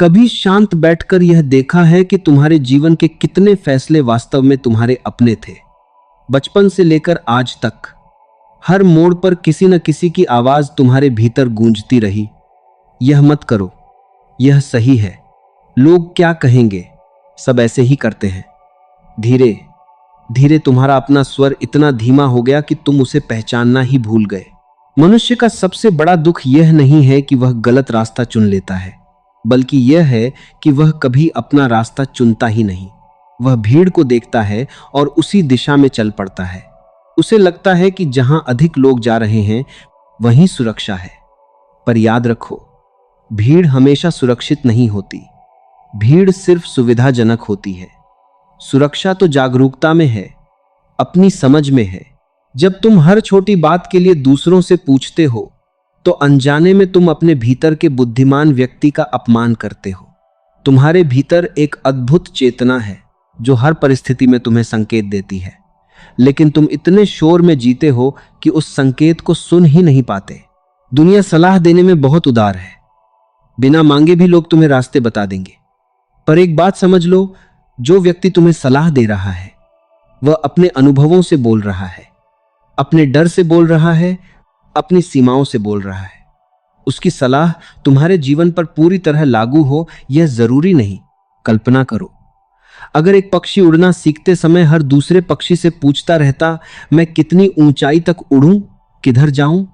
कभी शांत बैठकर यह देखा है कि तुम्हारे जीवन के कितने फैसले वास्तव में तुम्हारे अपने थे? बचपन से लेकर आज तक हर मोड़ पर किसी न किसी की आवाज तुम्हारे भीतर गूंजती रही, यह मत करो, यह सही है, लोग क्या कहेंगे। सब ऐसे ही करते हैं। धीरे धीरे तुम्हारा अपना स्वर इतना धीमा हो गया कि तुम उसे पहचानना ही भूल गए। मनुष्य का सबसे बड़ा दुख यह नहीं है कि वह गलत रास्ता चुन लेता है, बल्कि यह है कि वह कभी अपना रास्ता चुनता ही नहीं। वह भीड़ को देखता है और उसी दिशा में चल पड़ता है। उसे लगता है कि जहां अधिक लोग जा रहे हैं वहीं सुरक्षा है। पर याद रखो, भीड़ हमेशा सुरक्षित नहीं होती। भीड़ सिर्फ सुविधाजनक होती है। सुरक्षा तो जागरूकता में है, अपनी समझ में है। जब तुम हर छोटी बात के लिए दूसरों से पूछते हो तो अनजाने में तुम अपने भीतर के बुद्धिमान व्यक्ति का अपमान करते हो। तुम्हारे भीतर एक अद्भुत चेतना है जो हर परिस्थिति में तुम्हें संकेत देती है, लेकिन तुम इतने शोर में जीते हो कि उस संकेत को सुन ही नहीं पाते। दुनिया सलाह देने में बहुत उदार है। बिना मांगे भी लोग तुम्हें रास्ते बता देंगे। पर एक बात समझ लो, जो व्यक्ति तुम्हें सलाह दे रहा है वह अपने अनुभवों से बोल रहा है, अपने डर से बोल रहा है, अपनी सीमाओं से बोल रहा है। उसकी सलाह तुम्हारे जीवन पर पूरी तरह लागू हो यह जरूरी नहीं। कल्पना करो, अगर एक पक्षी उड़ना सीखते समय हर दूसरे पक्षी से पूछता रहता, मैं कितनी ऊंचाई तक उड़ूं, किधर जाऊं?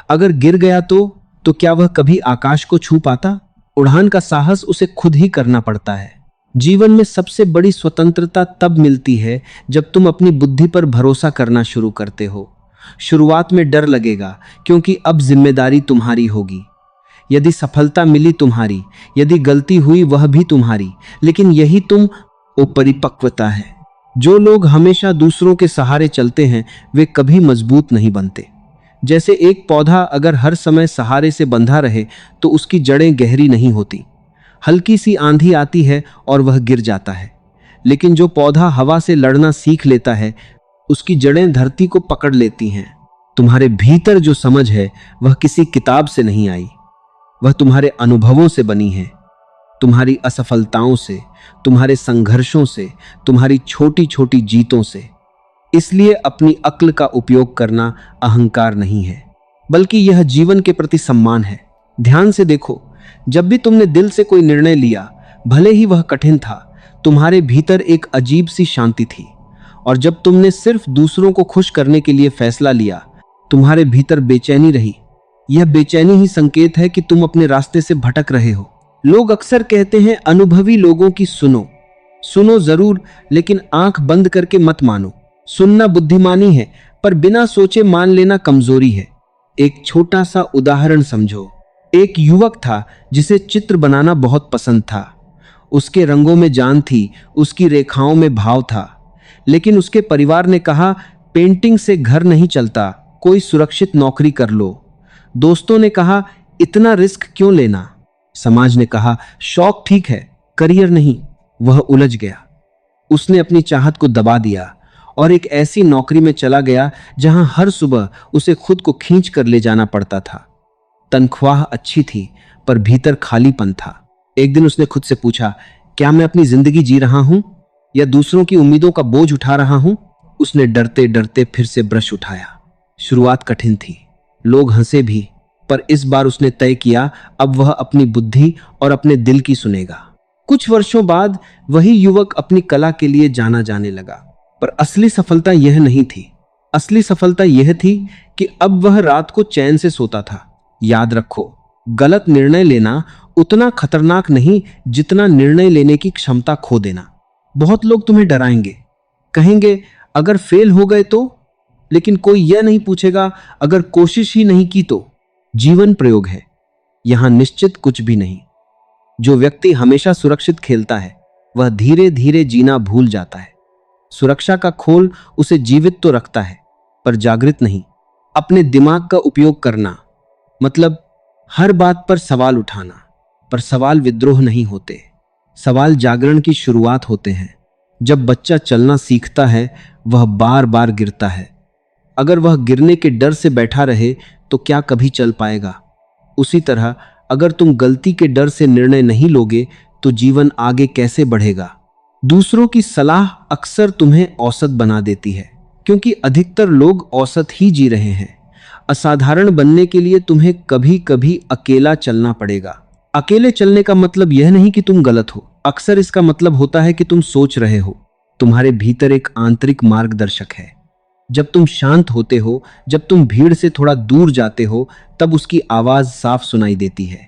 अगर गिर गया तो क्या वह कभी आकाश को छू पाता? उड़ान का साहस उसे खुद ही करना पड़ता है। जीवन में सबसे बड़ी स्वतंत्रता तब मिलती है जब तुम अपनी बुद्धि पर भरोसा करना शुरू करते हो। शुरुआत में डर लगेगा, क्योंकि अब जिम्मेदारी तुम्हारी होगी। यदि सफलता मिली तुम्हारी, यदि गलती हुई वह भी तुम्हारी। लेकिन यही तुम परिपक्वता है। जो लोग हमेशा दूसरों के सहारे चलते हैं वे कभी मजबूत नहीं बनते। जैसे एक पौधा अगर हर समय सहारे से बंधा रहे तो उसकी जड़ें गहरी नहीं होती। हल्की सी आंधी आती है और वह गिर जाता है, लेकिन जो पौधा हवा से लड़ना सीख लेता है उसकी जड़ें धरती को पकड़ लेती हैं। तुम्हारे भीतर जो समझ है वह किसी किताब से नहीं आई, वह तुम्हारे अनुभवों से बनी है। तुम्हारी असफलताओं से, तुम्हारे संघर्षों से, तुम्हारी छोटी छोटी जीतों से। इसलिए अपनी अक्ल का उपयोग करना अहंकार नहीं है, बल्कि यह जीवन के प्रति सम्मान है। ध्यान से देखो, जब भी तुमने दिल से कोई निर्णय लिया, भले ही वह कठिन था, तुम्हारे भीतर एक अजीब सी शांति थी। और जब तुमने सिर्फ दूसरों को खुश करने के लिए फैसला लिया, तुम्हारे भीतर बेचैनी रही। यह बेचैनी ही संकेत है कि तुम अपने रास्ते से भटक रहे हो। लोग अक्सर कहते हैं अनुभवी लोगों की सुनो जरूर, लेकिन आंख बंद करके मत मानो। सुनना बुद्धिमानी है, पर बिना सोचे मान लेना कमजोरी है। एक छोटा सा उदाहरण समझो। एक युवक था जिसे चित्र बनाना बहुत पसंद था। उसके रंगों में जान थी, उसकी रेखाओं में भाव था। लेकिन उसके परिवार ने कहा, पेंटिंग से घर नहीं चलता, कोई सुरक्षित नौकरी कर लो। दोस्तों ने कहा, इतना रिस्क क्यों लेना? समाज ने कहा, शौक ठीक है, करियर नहीं। वह उलझ गया। उसने अपनी चाहत को दबा दिया और एक ऐसी नौकरी में चला गया जहां हर सुबह उसे खुद को खींच कर ले जाना पड़ता था। तनख्वाह अच्छी थी, पर भीतर खालीपन था। एक दिन उसने खुद से पूछा, क्या मैं अपनी जिंदगी जी रहा हूं या दूसरों की उम्मीदों का बोझ उठा रहा हूं? उसने डरते डरते फिर से ब्रश उठाया। शुरुआत कठिन थी, लोग हंसे भी, पर इस बार उसने तय किया, अब वह अपनी बुद्धि और अपने दिल की सुनेगा। कुछ वर्षों बाद वही युवक अपनी कला के लिए जाना जाने लगा। पर असली सफलता यह नहीं थी। असली सफलता यह थी कि अब वह रात को चैन से सोता था। याद रखो, गलत निर्णय लेना उतना खतरनाक नहीं जितना निर्णय लेने की क्षमता खो देना। बहुत लोग तुम्हें डराएंगे, कहेंगे अगर फेल हो गए तो, लेकिन कोई यह नहीं पूछेगा अगर कोशिश ही नहीं की तो। जीवन प्रयोग है, यहां निश्चित कुछ भी नहीं। जो व्यक्ति हमेशा सुरक्षित खेलता है वह धीरे धीरे जीना भूल जाता है। सुरक्षा का खोल उसे जीवित तो रखता है, पर जागृत नहीं। अपने दिमाग का उपयोग करना मतलब हर बात पर सवाल उठाना, पर सवाल विद्रोह नहीं होते। सवाल जागरण की शुरुआत होते हैं। जब बच्चा चलना सीखता है वह बार बार गिरता है। अगर वह गिरने के डर से बैठा रहे तो क्या कभी चल पाएगा? उसी तरह अगर तुम गलती के डर से निर्णय नहीं लोगे तो जीवन आगे कैसे बढ़ेगा। दूसरों की सलाह अक्सर तुम्हें औसत बना देती है, क्योंकि अधिकतर लोग औसत ही जी रहे हैं। असाधारण बनने के लिए तुम्हें कभी कभी अकेला चलना पड़ेगा। अकेले चलने का मतलब यह नहीं कि तुम गलत हो, अक्सर इसका मतलब होता है कि तुम सोच रहे हो। तुम्हारे भीतर एक आंतरिक मार्गदर्शक है। जब तुम शांत होते हो, जब तुम भीड़ से थोड़ा दूर जाते हो, तब उसकी आवाज साफ सुनाई देती है।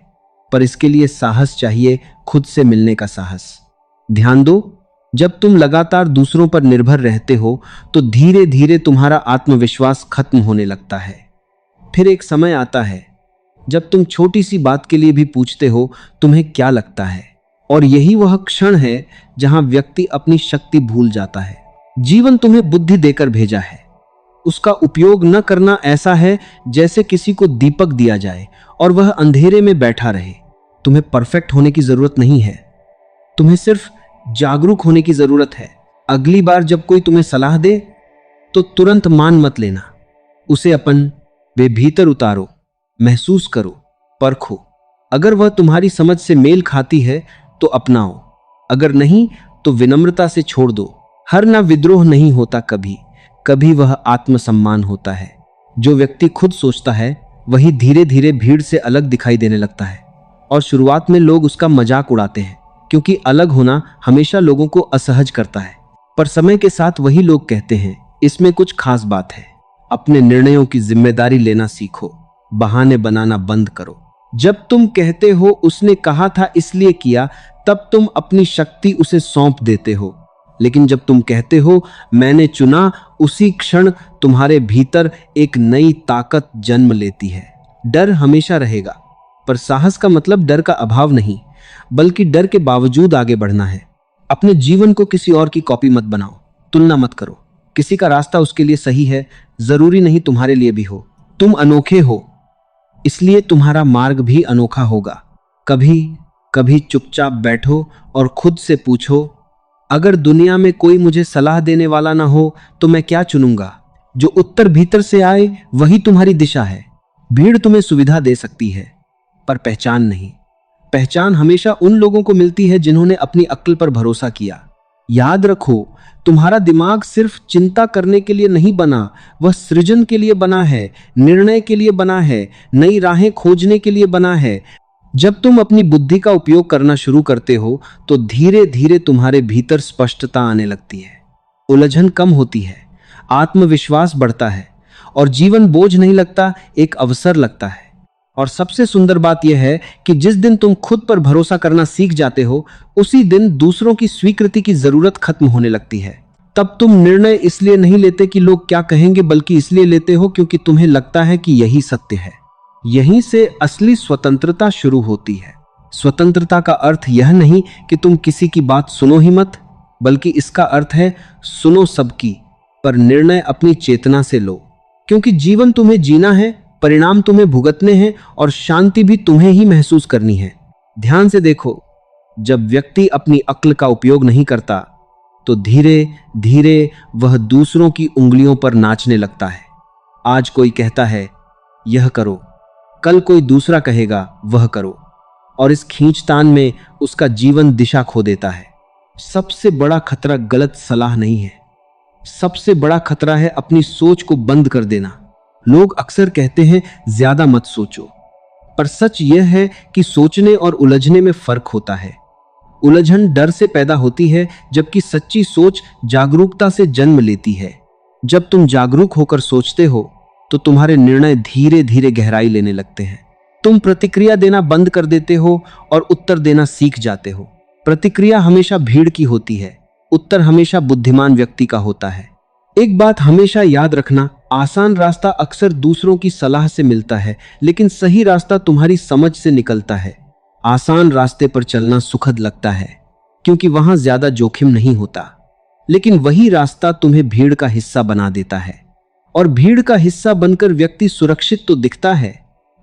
पर इसके लिए साहस चाहिए, खुद से मिलने का साहस। ध्यान दो, जब तुम लगातार दूसरों पर निर्भर रहते हो तो धीरे धीरे तुम्हारा आत्मविश्वास खत्म होने लगता है। फिर एक समय आता है जब तुम छोटी सी बात के लिए भी पूछते हो तुम्हें क्या लगता है, और यही वह क्षण है जहां व्यक्ति अपनी शक्ति भूल जाता है। जीवन तुम्हें बुद्धि देकर भेजा है, उसका उपयोग न करना ऐसा है जैसे किसी को दीपक दिया जाए और वह अंधेरे में बैठा रहे। तुम्हें परफेक्ट होने की जरूरत नहीं है, तुम्हें सिर्फ जागरूक होने की जरूरत है। अगली बार जब कोई तुम्हें सलाह दे तो तुरंत मान मत लेना, उसे अपन वे भीतर उतारो, महसूस करो, परखो। अगर वह तुम्हारी समझ से मेल खाती है तो अपनाओ, अगर नहीं तो विनम्रता से छोड़ दो। हर ना विद्रोह नहीं होता, कभी कभी वह आत्मसम्मान होता है। जो व्यक्ति खुद सोचता है वही धीरे धीरे भीड़ से अलग दिखाई देने लगता है, और शुरुआत में लोग उसका मजाक उड़ाते हैं, क्योंकि अलग होना हमेशा लोगों को असहज करता है। पर समय के साथ वही लोग कहते हैं इसमें कुछ खास बात है। अपने निर्णयों की जिम्मेदारी लेना सीखो, बहाने बनाना बंद करो। जब तुम कहते हो उसने कहा था इसलिए किया, तब तुम अपनी शक्ति उसे सौंप देते हो। लेकिन जब तुम कहते हो मैंने चुना, उसी क्षण तुम्हारे भीतर एक नई ताकत जन्म लेती है। डर हमेशा रहेगा, पर साहस का मतलब डर का अभाव नहीं, बल्कि डर के बावजूद आगे बढ़ना है। अपने जीवन को किसी और की कॉपी मत बनाओ, तुलना मत करो। किसी का रास्ता उसके लिए सही है, जरूरी नहीं तुम्हारे लिए भी हो। तुम अनोखे हो, इसलिए तुम्हारा मार्ग भी अनोखा होगा। कभी कभी चुपचाप बैठो और खुद से पूछो, अगर दुनिया में कोई मुझे सलाह देने वाला ना हो तो मैं क्या चुनूंगा। जो उत्तर भीतर से आए वही तुम्हारी दिशा है। भीड़ तुम्हें सुविधा दे सकती है, पर पहचान नहीं। पहचान हमेशा उन लोगों को मिलती है जिन्होंने अपनी अक्ल पर भरोसा किया। याद रखो, तुम्हारा दिमाग सिर्फ चिंता करने के लिए नहीं बना, वह सृजन के लिए बना है, निर्णय के लिए बना है, नई राहें खोजने के लिए बना है। जब तुम अपनी बुद्धि का उपयोग करना शुरू करते हो तो धीरे धीरे तुम्हारे भीतर स्पष्टता आने लगती है, उलझन कम होती है, आत्मविश्वास बढ़ता है, और जीवन बोझ नहीं लगता, एक अवसर लगता है। और सबसे सुंदर बात यह है कि जिस दिन तुम खुद पर भरोसा करना सीख जाते हो, उसी दिन दूसरों की स्वीकृति की जरूरत खत्म होने लगती है। तब तुम निर्णय इसलिए नहीं लेते कि लोग क्या कहेंगे, बल्कि इसलिए लेते हो क्योंकि तुम्हें लगता है कि यही सत्य है। यहीं से असली स्वतंत्रता शुरू होती है। स्वतंत्रता का अर्थ यह नहीं कि तुम किसी की बात सुनो ही मत, बल्कि इसका अर्थ है सुनो सबकी, पर निर्णय अपनी चेतना से लो। क्योंकि जीवन तुम्हें जीना है, परिणाम तुम्हें भुगतने हैं, और शांति भी तुम्हें ही महसूस करनी है। ध्यान से देखो, जब व्यक्ति अपनी अक्ल का उपयोग नहीं करता तो धीरे धीरे वह दूसरों की उंगलियों पर नाचने लगता है। आज कोई कहता है यह करो, कल कोई दूसरा कहेगा वह करो, और इस खींचतान में उसका जीवन दिशा खो देता है। सबसे बड़ा खतरा गलत सलाह नहीं है, सबसे बड़ा खतरा है अपनी सोच को बंद कर देना। लोग अक्सर कहते हैं ज्यादा मत सोचो, पर सच यह है कि सोचने और उलझने में फर्क होता है। उलझन डर से पैदा होती है, जबकि सच्ची सोच जागरूकता से जन्म लेती है। जब तुम जागरूक होकर सोचते हो तो तुम्हारे निर्णय धीरे धीरे गहराई लेने लगते हैं। तुम प्रतिक्रिया देना बंद कर देते हो और उत्तर देना सीख जाते हो। प्रतिक्रिया हमेशा भीड़ की होती है, उत्तर हमेशा बुद्धिमान व्यक्ति का होता है। एक बात हमेशा याद रखना, आसान रास्ता अक्सर दूसरों की सलाह से मिलता है, लेकिन सही रास्ता तुम्हारी समझ से निकलता है। आसान रास्ते पर चलना सुखद लगता है क्योंकि वहां ज्यादा जोखिम नहीं होता, लेकिन वही रास्ता तुम्हें भीड़ का हिस्सा बना देता है। और भीड़ का हिस्सा बनकर व्यक्ति सुरक्षित तो दिखता है,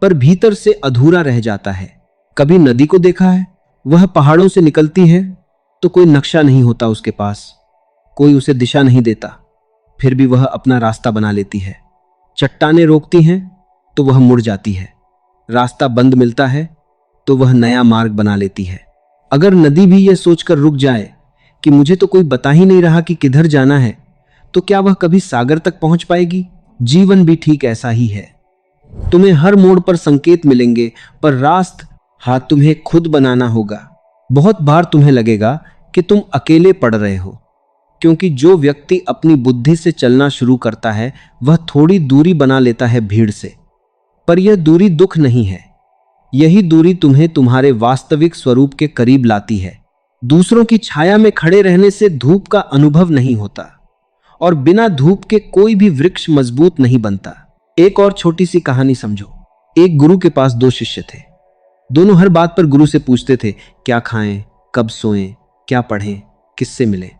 पर भीतर से अधूरा रह जाता है। कभी नदी को देखा है, वह पहाड़ों से निकलती है तो कोई नक्शा नहीं होता उसके पास, कोई उसे दिशा नहीं देता, फिर भी वह अपना रास्ता बना लेती है। चट्टानें रोकती हैं तो वह मुड़ जाती है, रास्ता बंद मिलता है तो वह नया मार्ग बना लेती है। अगर नदी भी यह सोचकर रुक जाए कि मुझे तो कोई बता ही नहीं रहा कि किधर जाना है, तो क्या वह कभी सागर तक पहुंच पाएगी? जीवन भी ठीक ऐसा ही है। तुम्हें हर मोड़ पर संकेत मिलेंगे, पर रास्ता तुम्हें खुद बनाना होगा। बहुत बार तुम्हें लगेगा कि तुम अकेले पड़ रहे हो, क्योंकि जो व्यक्ति अपनी बुद्धि से चलना शुरू करता है वह थोड़ी दूरी बना लेता है भीड़ से। पर यह दूरी दुख नहीं है, यही दूरी तुम्हें तुम्हारे वास्तविक स्वरूप के करीब लाती है। दूसरों की छाया में खड़े रहने से धूप का अनुभव नहीं होता, और बिना धूप के कोई भी वृक्ष मजबूत नहीं बनता। एक और छोटी सी कहानी समझो। एक गुरु के पास दो शिष्य थे। दोनों हर बात पर गुरु से पूछते थे, क्या खाएं, कब सोएं, क्या पढ़ें, किससे मिलें।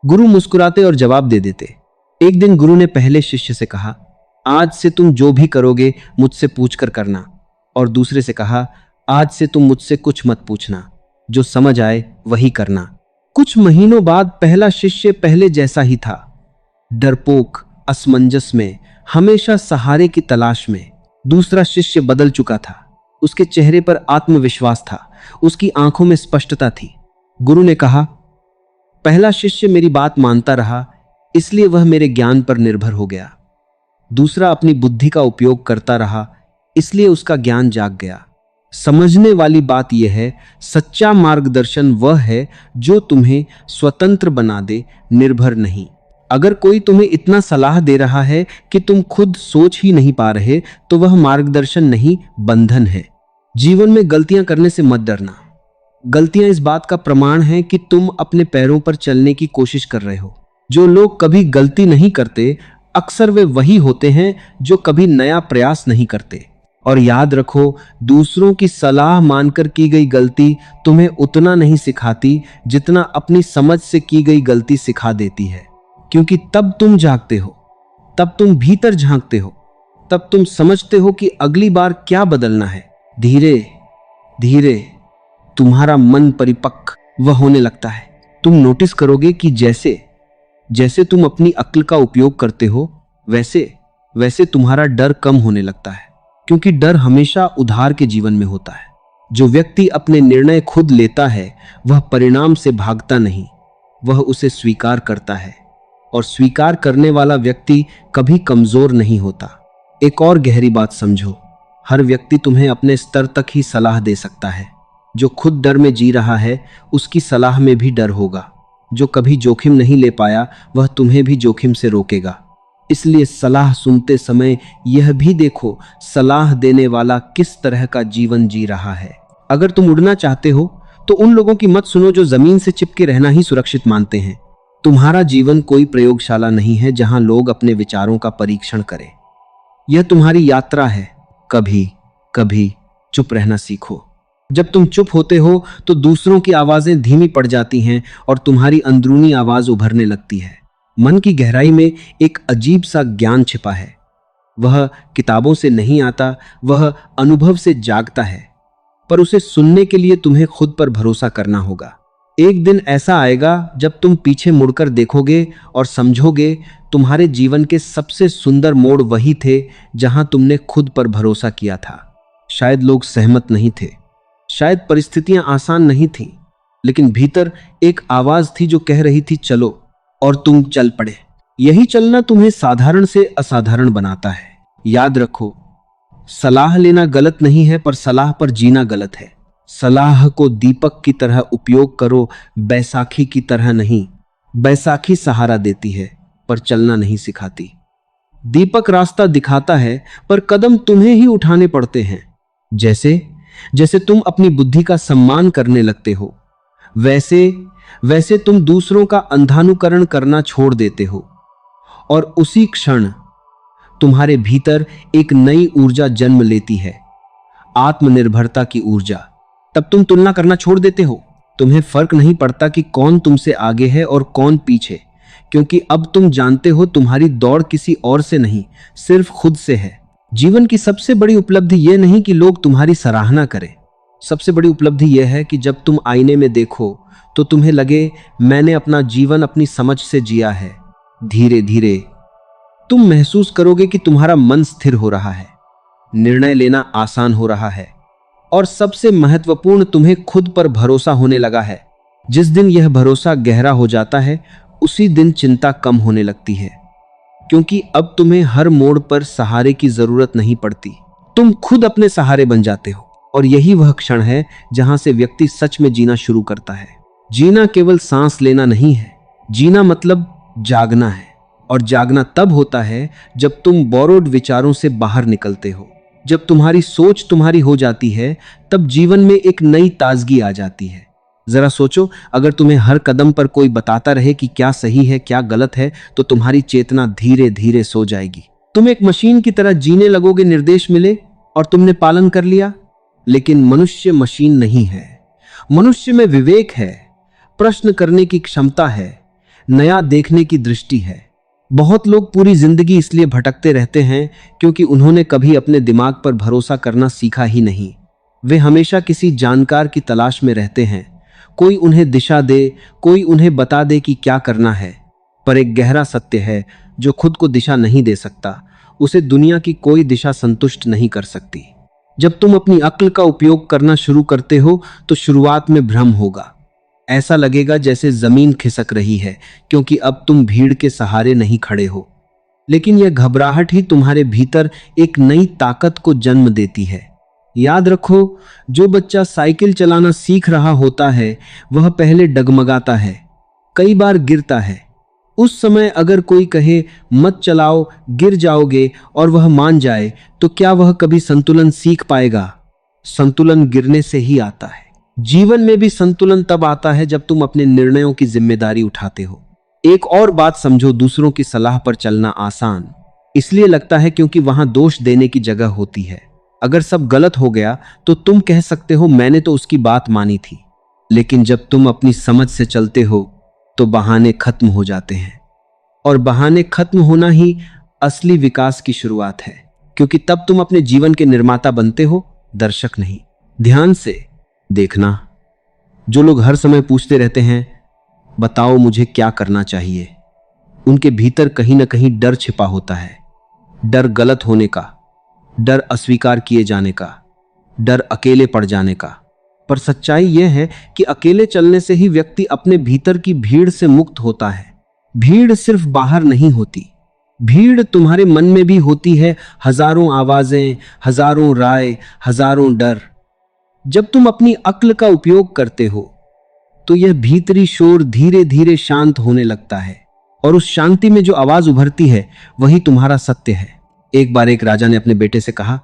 गुरु मुस्कुराते और जवाब दे देते। एक दिन गुरु ने पहले शिष्य से कहा, आज से तुम जो भी करोगे मुझसे पूछकर करना। और दूसरे से कहा, आज से तुम मुझसे कुछ मत पूछना, जो समझ आए वही करना। कुछ महीनों बाद पहला शिष्य पहले जैसा ही था, डरपोक, असमंजस में, हमेशा सहारे की तलाश में। दूसरा शिष्य बदल चुका था। उसके चेहरे पर आत्मविश्वास था, उसकी आंखों में स्पष्टता थी। गुरु ने कहा, पहला शिष्य मेरी बात मानता रहा, इसलिए वह मेरे ज्ञान पर निर्भर हो गया। दूसरा अपनी बुद्धि का उपयोग करता रहा, इसलिए उसका ज्ञान जाग गया। समझने वाली बात यह है, सच्चा मार्गदर्शन वह है जो तुम्हें स्वतंत्र बना दे, निर्भर नहीं। अगर कोई तुम्हें इतना सलाह दे रहा है कि तुम खुद सोच ही नहीं पा रहे, तो वह मार्गदर्शन नहीं, बंधन है। जीवन में गलतियां करने से मत डरना। गलतियां इस बात का प्रमाण हैं कि तुम अपने पैरों पर चलने की कोशिश कर रहे हो। जो लोग कभी गलती नहीं करते, अक्सर वे वही होते हैं जो कभी नया प्रयास नहीं करते। और याद रखो, दूसरों की सलाह मानकर की गई गलती तुम्हें उतना नहीं सिखाती जितना अपनी समझ से की गई गलती सिखा देती है। क्योंकि तब तुम जागते हो, तब तुम भीतर झांकते हो, तब तुम समझते हो कि अगली बार क्या बदलना है। धीरे धीरे तुम्हारा मन परिपक्व होने लगता है। तुम नोटिस करोगे कि जैसे जैसे तुम अपनी अक्ल का उपयोग करते हो, वैसे वैसे तुम्हारा डर कम होने लगता है। क्योंकि डर हमेशा उधार के जीवन में होता है। जो व्यक्ति अपने निर्णय खुद लेता है वह परिणाम से भागता नहीं, वह उसे स्वीकार करता है। और स्वीकार करने वाला व्यक्ति कभी कमजोर नहीं होता। एक और गहरी बात समझो, हर व्यक्ति तुम्हें अपने स्तर तक ही सलाह दे सकता है। जो खुद डर में जी रहा है, उसकी सलाह में भी डर होगा। जो कभी जोखिम नहीं ले पाया, वह तुम्हें भी जोखिम से रोकेगा। इसलिए सलाह सुनते समय यह भी देखो, सलाह देने वाला किस तरह का जीवन जी रहा है। अगर तुम उड़ना चाहते हो तो उन लोगों की मत सुनो जो जमीन से चिपके रहना ही सुरक्षित मानते हैं। तुम्हारा जीवन कोई प्रयोगशाला नहीं है जहां लोग अपने विचारों का परीक्षण करें। यह तुम्हारी यात्रा है। कभी कभी चुप रहना सीखो। जब तुम चुप होते हो तो दूसरों की आवाजें धीमी पड़ जाती हैं और तुम्हारी अंदरूनी आवाज उभरने लगती है। मन की गहराई में एक अजीब सा ज्ञान छिपा है। वह किताबों से नहीं आता, वह अनुभव से जागता है। पर उसे सुनने के लिए तुम्हें खुद पर भरोसा करना होगा। एक दिन ऐसा आएगा जब तुम पीछे मुड़कर देखोगे और समझोगे तुम्हारे जीवन के सबसे सुंदर मोड़ वही थे जहां तुमने खुद पर भरोसा किया था। शायद लोग सहमत नहीं थे, शायद परिस्थितियां आसान नहीं थीं, लेकिन भीतर एक आवाज थी जो कह रही थी चलो, और तुम चल पड़े। यही चलना तुम्हें साधारण से असाधारण बनाता है। याद रखो, सलाह लेना गलत नहीं है, पर सलाह पर जीना गलत है। सलाह को दीपक की तरह उपयोग करो, बैसाखी की तरह नहीं। बैसाखी सहारा देती है पर चलना नहीं सिखाती। दीपक रास्ता दिखाता है पर कदम तुम्हें ही उठाने पड़ते हैं। जैसे जैसे तुम अपनी बुद्धि का सम्मान करने लगते हो, वैसे वैसे तुम दूसरों का अंधानुकरण करना छोड़ देते हो, और उसी क्षण तुम्हारे भीतर एक नई ऊर्जा जन्म लेती है, आत्मनिर्भरता की ऊर्जा। तब तुम तुलना करना छोड़ देते हो। तुम्हें फर्क नहीं पड़ता कि कौन तुमसे आगे है और कौन पीछे, क्योंकि अब तुम जानते हो तुम्हारी दौड़ किसी और से नहीं, सिर्फ खुद से है। जीवन की सबसे बड़ी उपलब्धि यह नहीं कि लोग तुम्हारी सराहना करें। सबसे बड़ी उपलब्धि यह है कि जब तुम आईने में देखो तो तुम्हें लगे मैंने अपना जीवन अपनी समझ से जिया है। धीरे धीरे तुम महसूस करोगे कि तुम्हारा मन स्थिर हो रहा है, निर्णय लेना आसान हो रहा है, और सबसे महत्वपूर्ण, तुम्हें खुद पर भरोसा होने लगा है। जिस दिन यह भरोसा गहरा हो जाता है, उसी दिन चिंता कम होने लगती है, क्योंकि अब तुम्हें हर मोड़ पर सहारे की जरूरत नहीं पड़ती। तुम खुद अपने सहारे बन जाते हो, और यही वह क्षण है जहां से व्यक्ति सच में जीना शुरू करता है। जीना केवल सांस लेना नहीं है, जीना मतलब जागना है। और जागना तब होता है जब तुम बोरोड विचारों से बाहर निकलते हो। जब तुम्हारी सोच तुम्हारी हो जाती है, तब जीवन में एक नई ताजगी आ जाती है। जरा सोचो, अगर तुम्हें हर कदम पर कोई बताता रहे कि क्या सही है क्या गलत है, तो तुम्हारी चेतना धीरे धीरे सो जाएगी। तुम एक मशीन की तरह जीने लगोगे, निर्देश मिले और तुमने पालन कर लिया। लेकिन मनुष्य मशीन नहीं है। मनुष्य में विवेक है, प्रश्न करने की क्षमता है, नया देखने की दृष्टि है। बहुत लोग पूरी जिंदगी इसलिए भटकते रहते हैं क्योंकि उन्होंने कभी अपने दिमाग पर भरोसा करना सीखा ही नहीं। वे हमेशा किसी जानकार की तलाश में रहते हैं, कोई उन्हें दिशा दे, कोई उन्हें बता दे कि क्या करना है। पर एक गहरा सत्य है, जो खुद को दिशा नहीं दे सकता, उसे दुनिया की कोई दिशा संतुष्ट नहीं कर सकती। जब तुम अपनी अक्ल का उपयोग करना शुरू करते हो, तो शुरुआत में भ्रम होगा। ऐसा लगेगा जैसे जमीन खिसक रही है, क्योंकि अब तुम भीड़ के सहारे नहीं खड़े हो। लेकिन यह घबराहट ही तुम्हारे भीतर एक नई ताकत को जन्म देती है। याद रखो, जो बच्चा साइकिल चलाना सीख रहा होता है, वह पहले डगमगाता है, कई बार गिरता है। उस समय अगर कोई कहे मत चलाओ, गिर जाओगे, और वह मान जाए, तो क्या वह कभी संतुलन सीख पाएगा? संतुलन गिरने से ही आता है। जीवन में भी संतुलन तब आता है जब तुम अपने निर्णयों की जिम्मेदारी उठाते हो। एक और बात समझो, दूसरों की सलाह पर चलना आसान इसलिए लगता है क्योंकि वहां दोष देने की जगह होती है। अगर सब गलत हो गया तो तुम कह सकते हो मैंने तो उसकी बात मानी थी। लेकिन जब तुम अपनी समझ से चलते हो तो बहाने खत्म हो जाते हैं, और बहाने खत्म होना ही असली विकास की शुरुआत है, क्योंकि तब तुम अपने जीवन के निर्माता बनते हो, दर्शक नहीं। ध्यान से देखना, जो लोग हर समय पूछते रहते हैं बताओ मुझे क्या करना चाहिए, उनके भीतर कहीं ना कहीं डर छिपा होता है। डर गलत होने का, डर अस्वीकार किए जाने का, डर अकेले पड़ जाने का। पर सच्चाई यह है कि अकेले चलने से ही व्यक्ति अपने भीतर की भीड़ से मुक्त होता है। भीड़ सिर्फ बाहर नहीं होती, भीड़ तुम्हारे मन में भी होती है। हजारों आवाजें, हजारों राय, हजारों डर। जब तुम अपनी अक्ल का उपयोग करते हो तो यह भीतरी शोर धीरे धीरे शांत होने लगता है, और उस शांति में जो आवाज उभरती है वही तुम्हारा सत्य है। एक बार एक राजा ने अपने बेटे से कहा,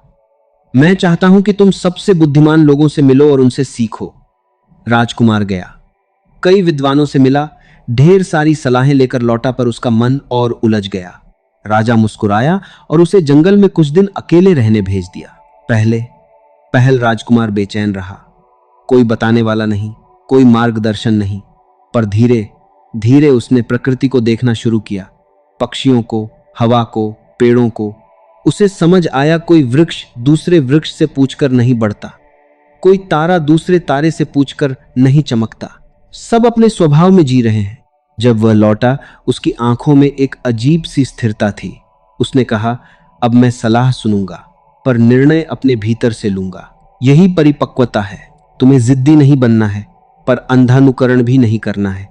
मैं चाहता हूं कि तुम सबसे बुद्धिमान लोगों से मिलो और उनसे सीखो। राजकुमार गया, कई विद्वानों से मिला, ढेर सारी सलाहें लेकर लौटा, पर उसका मन और उलझ गया। राजा मुस्कुराया और उसे जंगल में कुछ दिन अकेले रहने भेज दिया। पहल राजकुमार बेचैन रहा, कोई बताने वाला नहीं, कोई मार्गदर्शन नहीं। पर धीरे धीरे उसने प्रकृति को देखना शुरू किया, पक्षियों को, हवा को, पेड़ों को। उसे समझ आया कोई वृक्ष दूसरे वृक्ष से पूछकर नहीं बढ़ता, कोई तारा दूसरे तारे से पूछकर नहीं चमकता। सब अपने स्वभाव में जी रहे हैं। जब वह लौटा, उसकी आंखों में एक अजीब सी स्थिरता थी। उसने कहा, अब मैं सलाह सुनूंगा, पर निर्णय अपने भीतर से लूंगा। यही परिपक्वता है। तुम्हें जिद्दी नहीं बनना है, पर अंधानुकरण भी नहीं करना है।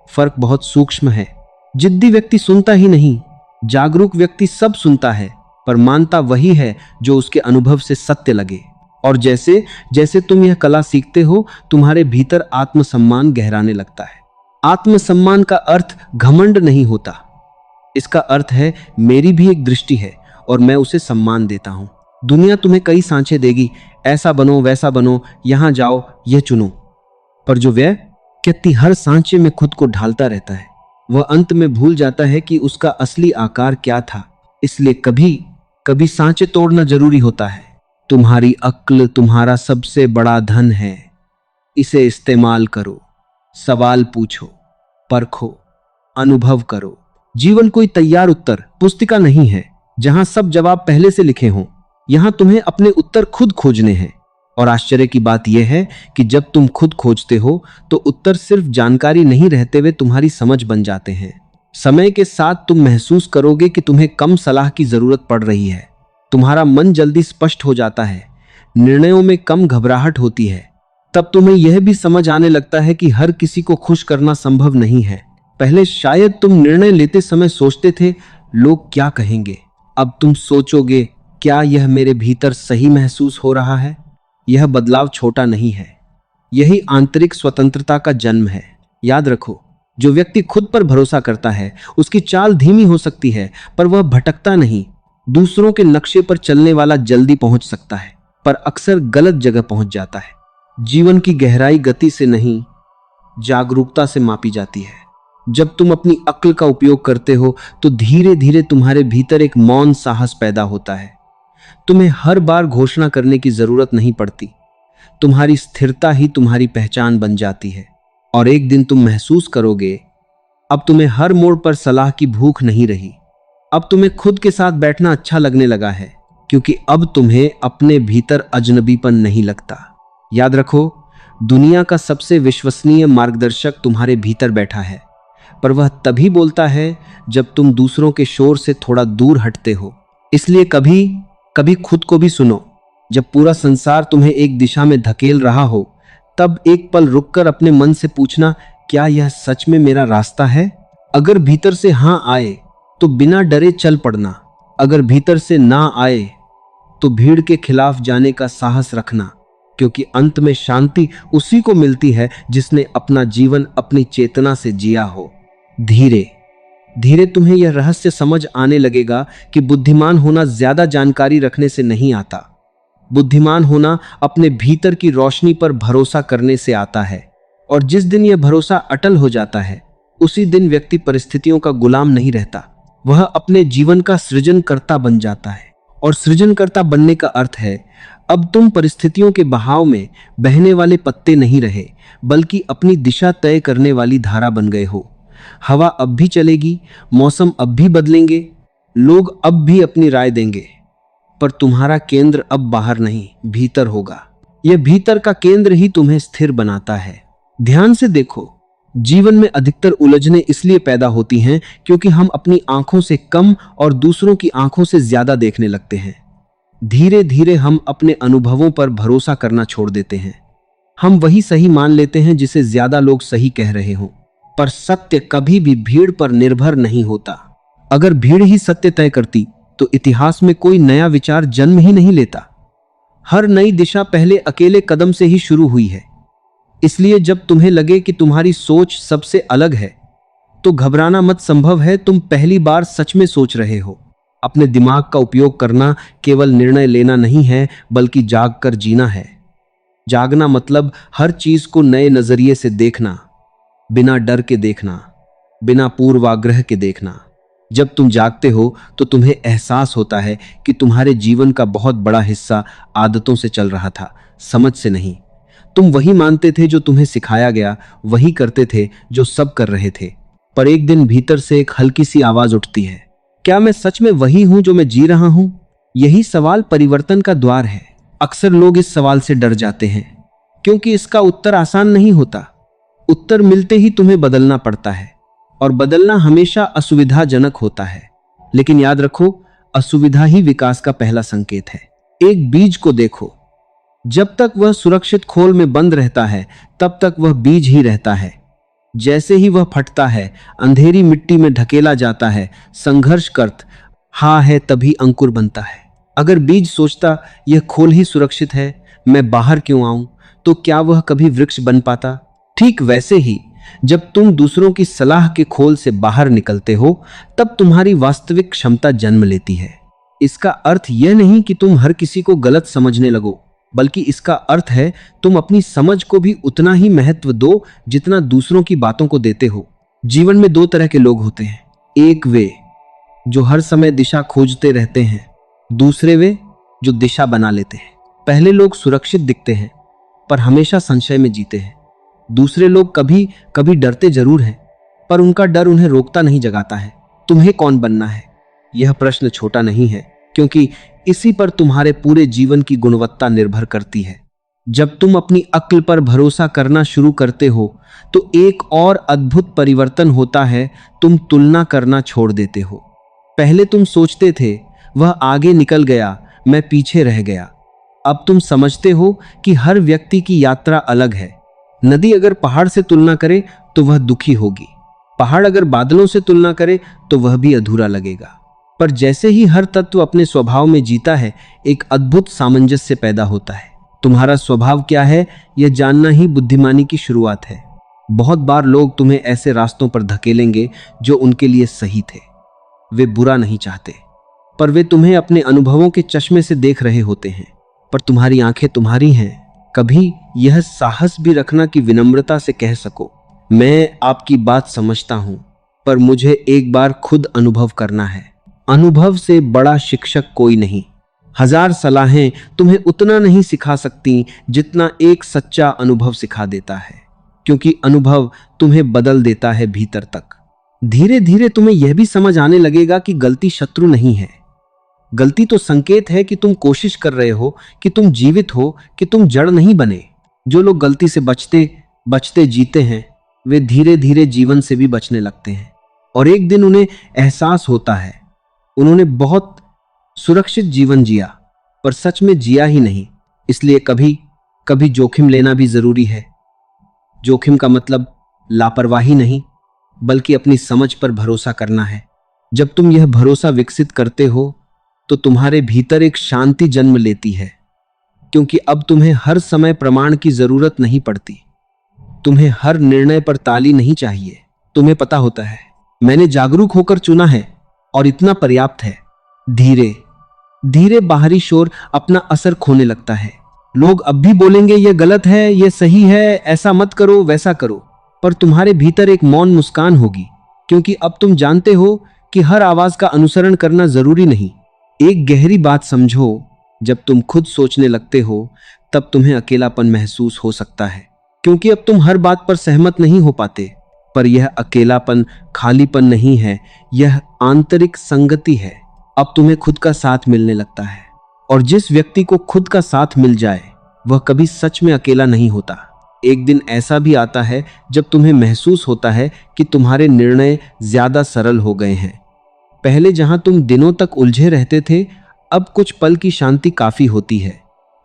फर्क बहुत सूक्ष्म है। जिद्दी व्यक्ति सुनता ही नहीं, जागरूक व्यक्ति सब सुनता है, पर मानता वही है जो उसके अनुभव से सत्य लगे। और जैसे जैसे तुम यह कला सीखते हो, तुम्हारे भीतर आत्मसम्मान गहराने लगता है। आत्मसम्मान का अर्थ घमंड नहीं होता, इसका अर्थ है मेरी भी एक दृष्टि है और मैं उसे सम्मान देता हूं। दुनिया तुम्हें कई सांचे देगी, ऐसा बनो, वैसा बनो, यहां जाओ, यह चुनो। पर जो व्यक्ति हर सांचे में खुद को ढालता रहता है, वह अंत में भूल जाता है कि उसका असली आकार क्या था। इसलिए कभी कभी सांचे तोड़ना जरूरी होता है। तुम्हारी अक्ल तुम्हारा सबसे बड़ा धन है, इसे इस्तेमाल करो। सवाल पूछो, परखो, अनुभव करो। जीवन कोई तैयार उत्तर पुस्तिका नहीं है जहां सब जवाब पहले से लिखे हों। यहां तुम्हें अपने उत्तर खुद खोजने हैं। और आश्चर्य की बात यह है कि जब तुम खुद खोजते हो तो उत्तर सिर्फ जानकारी नहीं रहते, वे तुम्हारी समझ बन जाते हैं। समय के साथ तुम महसूस करोगे कि तुम्हें कम सलाह की जरूरत पड़ रही है। तुम्हारा मन जल्दी स्पष्ट हो जाता है, निर्णयों में कम घबराहट होती है। तब तुम्हें यह भी समझ आने लगता है कि हर किसी को खुश करना संभव नहीं है। पहले शायद तुम निर्णय लेते समय सोचते थे लोग क्या कहेंगे, अब तुम सोचोगे क्या यह मेरे भीतर सही महसूस हो रहा है। यह बदलाव छोटा नहीं है, यही आंतरिक स्वतंत्रता का जन्म है। याद रखो, जो व्यक्ति खुद पर भरोसा करता है उसकी चाल धीमी हो सकती है पर वह भटकता नहीं। दूसरों के नक्शे पर चलने वाला जल्दी पहुंच सकता है पर अक्सर गलत जगह पहुंच जाता है। जीवन की गहराई गति से नहीं, जागरूकता से मापी जाती है। जब तुम अपनी अक्ल का उपयोग करते हो तो धीरे धीरे तुम्हारे भीतर एक मौन साहस पैदा होता है। तुम्हें हर बार घोषणा करने की जरूरत नहीं पड़ती, तुम्हारी स्थिरता ही तुम्हारी पहचान बन जाती है। और एक दिन तुम महसूस करोगे अब तुम्हें हर मोड़ पर सलाह की भूख नहीं रही। अब तुम्हें खुद के साथ बैठना अच्छा लगने लगा है, क्योंकि अब तुम्हें अपने भीतर अजनबीपन नहीं लगता। याद रखो, दुनिया का सबसे विश्वसनीय मार्गदर्शक तुम्हारे भीतर बैठा है, पर वह तभी बोलता है जब तुम दूसरों के शोर से थोड़ा दूर हटते हो। इसलिए कभी कभी खुद को भी सुनो। जब पूरा संसार तुम्हें एक दिशा में धकेल रहा हो, तब एक पल रुककर अपने मन से पूछना, क्या यह सच में मेरा रास्ता है? अगर भीतर से हां आए तो बिना डरे चल पड़ना, अगर भीतर से ना आए तो भीड़ के खिलाफ जाने का साहस रखना, क्योंकि अंत में शांति उसी को मिलती है जिसने अपना जीवन अपनी चेतना से जिया हो। धीरे धीरे तुम्हें यह रहस्य समझ आने लगेगा कि बुद्धिमान होना ज्यादा जानकारी रखने से नहीं आता। बुद्धिमान होना अपने भीतर की रोशनी पर भरोसा करने से आता है। और जिस दिन यह भरोसा अटल हो जाता है, उसी दिन व्यक्ति परिस्थितियों का गुलाम नहीं रहता, वह अपने जीवन का सृजनकर्ता बन जाता है। और सृजनकर्ता बनने का अर्थ है अब तुम परिस्थितियों के बहाव में बहने वाले पत्ते नहीं रहे, बल्कि अपनी दिशा तय करने वाली धारा बन गए हो। हवा अब भी चलेगी, मौसम अब भी बदलेंगे, लोग अब भी अपनी राय देंगे, पर तुम्हारा केंद्र अब बाहर नहीं, भीतर होगा। यह भीतर का केंद्र ही तुम्हें स्थिर बनाता है। ध्यान से देखो, जीवन में अधिकतर उलझने इसलिए पैदा होती हैं क्योंकि हम अपनी आंखों से कम और दूसरों की आंखों से ज्यादा देखने लगते हैं। धीरे धीरे हम अपने अनुभवों पर भरोसा करना छोड़ देते हैं। हम वही सही मान लेते हैं जिसे ज्यादा लोग सही कह रहे हों, पर सत्य कभी भी भीड़ पर निर्भर नहीं होता। अगर भीड़ ही सत्य तय करती तो इतिहास में कोई नया विचार जन्म ही नहीं लेता। हर नई दिशा पहले अकेले कदम से ही शुरू हुई है। इसलिए जब तुम्हें लगे कि तुम्हारी सोच सबसे अलग है, तो घबराना मत। संभव है तुम पहली बार सच में सोच रहे हो। अपने दिमाग का उपयोग करना केवल निर्णय लेना नहीं है, बल्कि जाग कर जीना है। जागना मतलब हर चीज को नए नजरिए से देखना, बिना डर के देखना, बिना पूर्वाग्रह के देखना। जब तुम जागते हो तो तुम्हें एहसास होता है कि तुम्हारे जीवन का बहुत बड़ा हिस्सा आदतों से चल रहा था, समझ से नहीं। तुम वही मानते थे जो तुम्हें सिखाया गया, वही करते थे जो सब कर रहे थे। पर एक दिन भीतर से एक हल्की सी आवाज उठती है, क्या मैं सच में वही हूं जो मैं जी रहा हूं? यही सवाल परिवर्तन का द्वार है। अक्सर लोग इस सवाल से डर जाते हैं क्योंकि इसका उत्तर आसान नहीं होता। उत्तर मिलते ही तुम्हें बदलना पड़ता है, और बदलना हमेशा असुविधाजनक होता है। लेकिन याद रखो, असुविधा ही विकास का पहला संकेत है। एक बीज को देखो, जब तक वह सुरक्षित खोल में बंद रहता है तब तक वह बीज ही रहता है। जैसे ही वह फटता है, अंधेरी मिट्टी में ढकेला जाता है, संघर्ष करत हाँ है तभी अंकुर बनता है। अगर बीज सोचता यह खोल ही सुरक्षित है, मैं बाहर क्यों आऊं, तो क्या वह कभी वृक्ष बन पाता? ठीक वैसे ही जब तुम दूसरों की सलाह के खोल से बाहर निकलते हो, तब तुम्हारी वास्तविक क्षमता जन्म लेती है। इसका अर्थ यह नहीं कि तुम हर किसी को गलत समझने लगो, बल्कि इसका अर्थ है तुम अपनी समझ को भी उतना ही महत्व दो जितना दूसरों की बातों को देते हो। जीवन में दो तरह के लोग होते हैं, एक वे जो हर समय दिशा खोजते रहते हैं, दूसरे वे जो दिशा बना लेते हैं। पहले लोग सुरक्षित दिखते हैं पर हमेशा संशय में जीते हैं। दूसरे लोग कभी कभी डरते जरूर हैं, पर उनका डर उन्हें रोकता नहीं, जगाता है। तुम्हें कौन बनना है? यह प्रश्न छोटा नहीं है, क्योंकि इसी पर तुम्हारे पूरे जीवन की गुणवत्ता निर्भर करती है। जब तुम अपनी अक्ल पर भरोसा करना शुरू करते हो तो एक और अद्भुत परिवर्तन होता है। तुम तुलना करना छोड़ देते हो। पहले तुम सोचते थे वह आगे निकल गया, मैं पीछे रह गया। अब तुम समझते हो कि हर व्यक्ति की यात्रा अलग है। नदी अगर पहाड़ से तुलना करे तो वह दुखी होगी, पहाड़ अगर बादलों से तुलना करे तो वह भी अधूरा लगेगा। पर जैसे ही हर तत्व अपने स्वभाव में जीता है, एक अद्भुत सामंजस्य पैदा होता है। तुम्हारा स्वभाव क्या है, यह जानना ही बुद्धिमानी की शुरुआत है। बहुत बार लोग तुम्हें ऐसे रास्तों पर धकेलेंगे जो उनके लिए सही थे। वे बुरा नहीं चाहते, पर वे तुम्हें अपने अनुभवों के चश्मे से देख रहे होते हैं। पर तुम्हारी आंखें तुम्हारी हैं। कभी यह साहस भी रखना कि विनम्रता से कह सको, मैं आपकी बात समझता हूं, पर मुझे एक बार खुद अनुभव करना है। अनुभव से बड़ा शिक्षक कोई नहीं। 1000 सलाहें तुम्हें उतना नहीं सिखा सकती जितना एक सच्चा अनुभव सिखा देता है, क्योंकि अनुभव तुम्हें बदल देता है भीतर तक। धीरे धीरे तुम्हें यह भी समझ आने लगेगा कि गलती शत्रु नहीं है। गलती तो संकेत है कि तुम कोशिश कर रहे हो, कि तुम जीवित हो, कि तुम जड़ नहीं बने। जो लोग गलती से बचते बचते जीते हैं, वे धीरे धीरे जीवन से भी बचने लगते हैं। और एक दिन उन्हें एहसास होता है उन्होंने बहुत सुरक्षित जीवन जिया, पर सच में जिया ही नहीं। इसलिए कभी कभी जोखिम लेना भी जरूरी है। जोखिम का मतलब लापरवाही नहीं, बल्कि अपनी समझ पर भरोसा करना है। जब तुम यह भरोसा विकसित करते हो तो तुम्हारे भीतर एक शांति जन्म लेती है, क्योंकि अब तुम्हें हर समय प्रमाण की जरूरत नहीं पड़ती। तुम्हें हर निर्णय पर ताली नहीं चाहिए। तुम्हें पता होता है, मैंने जागरूक होकर चुना है और इतना पर्याप्त है। धीरे धीरे बाहरी शोर अपना असर खोने लगता है। लोग अब भी बोलेंगे, यह गलत है, यह सही है, ऐसा मत करो, वैसा करो। पर तुम्हारे भीतर एक मौन मुस्कान होगी, क्योंकि अब तुम जानते हो कि हर आवाज का अनुसरण करना जरूरी नहीं। एक गहरी बात समझो, जब तुम खुद सोचने लगते हो तब तुम्हें अकेलापन महसूस हो सकता है, क्योंकि अब तुम हर बात पर सहमत नहीं हो पाते। पर यह अकेलापन खालीपन नहीं है, यह आंतरिक संगति है। अब तुम्हें खुद का साथ मिलने लगता है, और जिस व्यक्ति को खुद का साथ मिल जाए वह कभी सच में अकेला नहीं होता। एक दिन ऐसा भी आता है जब तुम्हें महसूस होता है कि तुम्हारे निर्णय ज्यादा सरल हो गए हैं। पहले जहां तुम दिनों तक उलझे रहते थे, अब कुछ पल की शांति काफी होती है,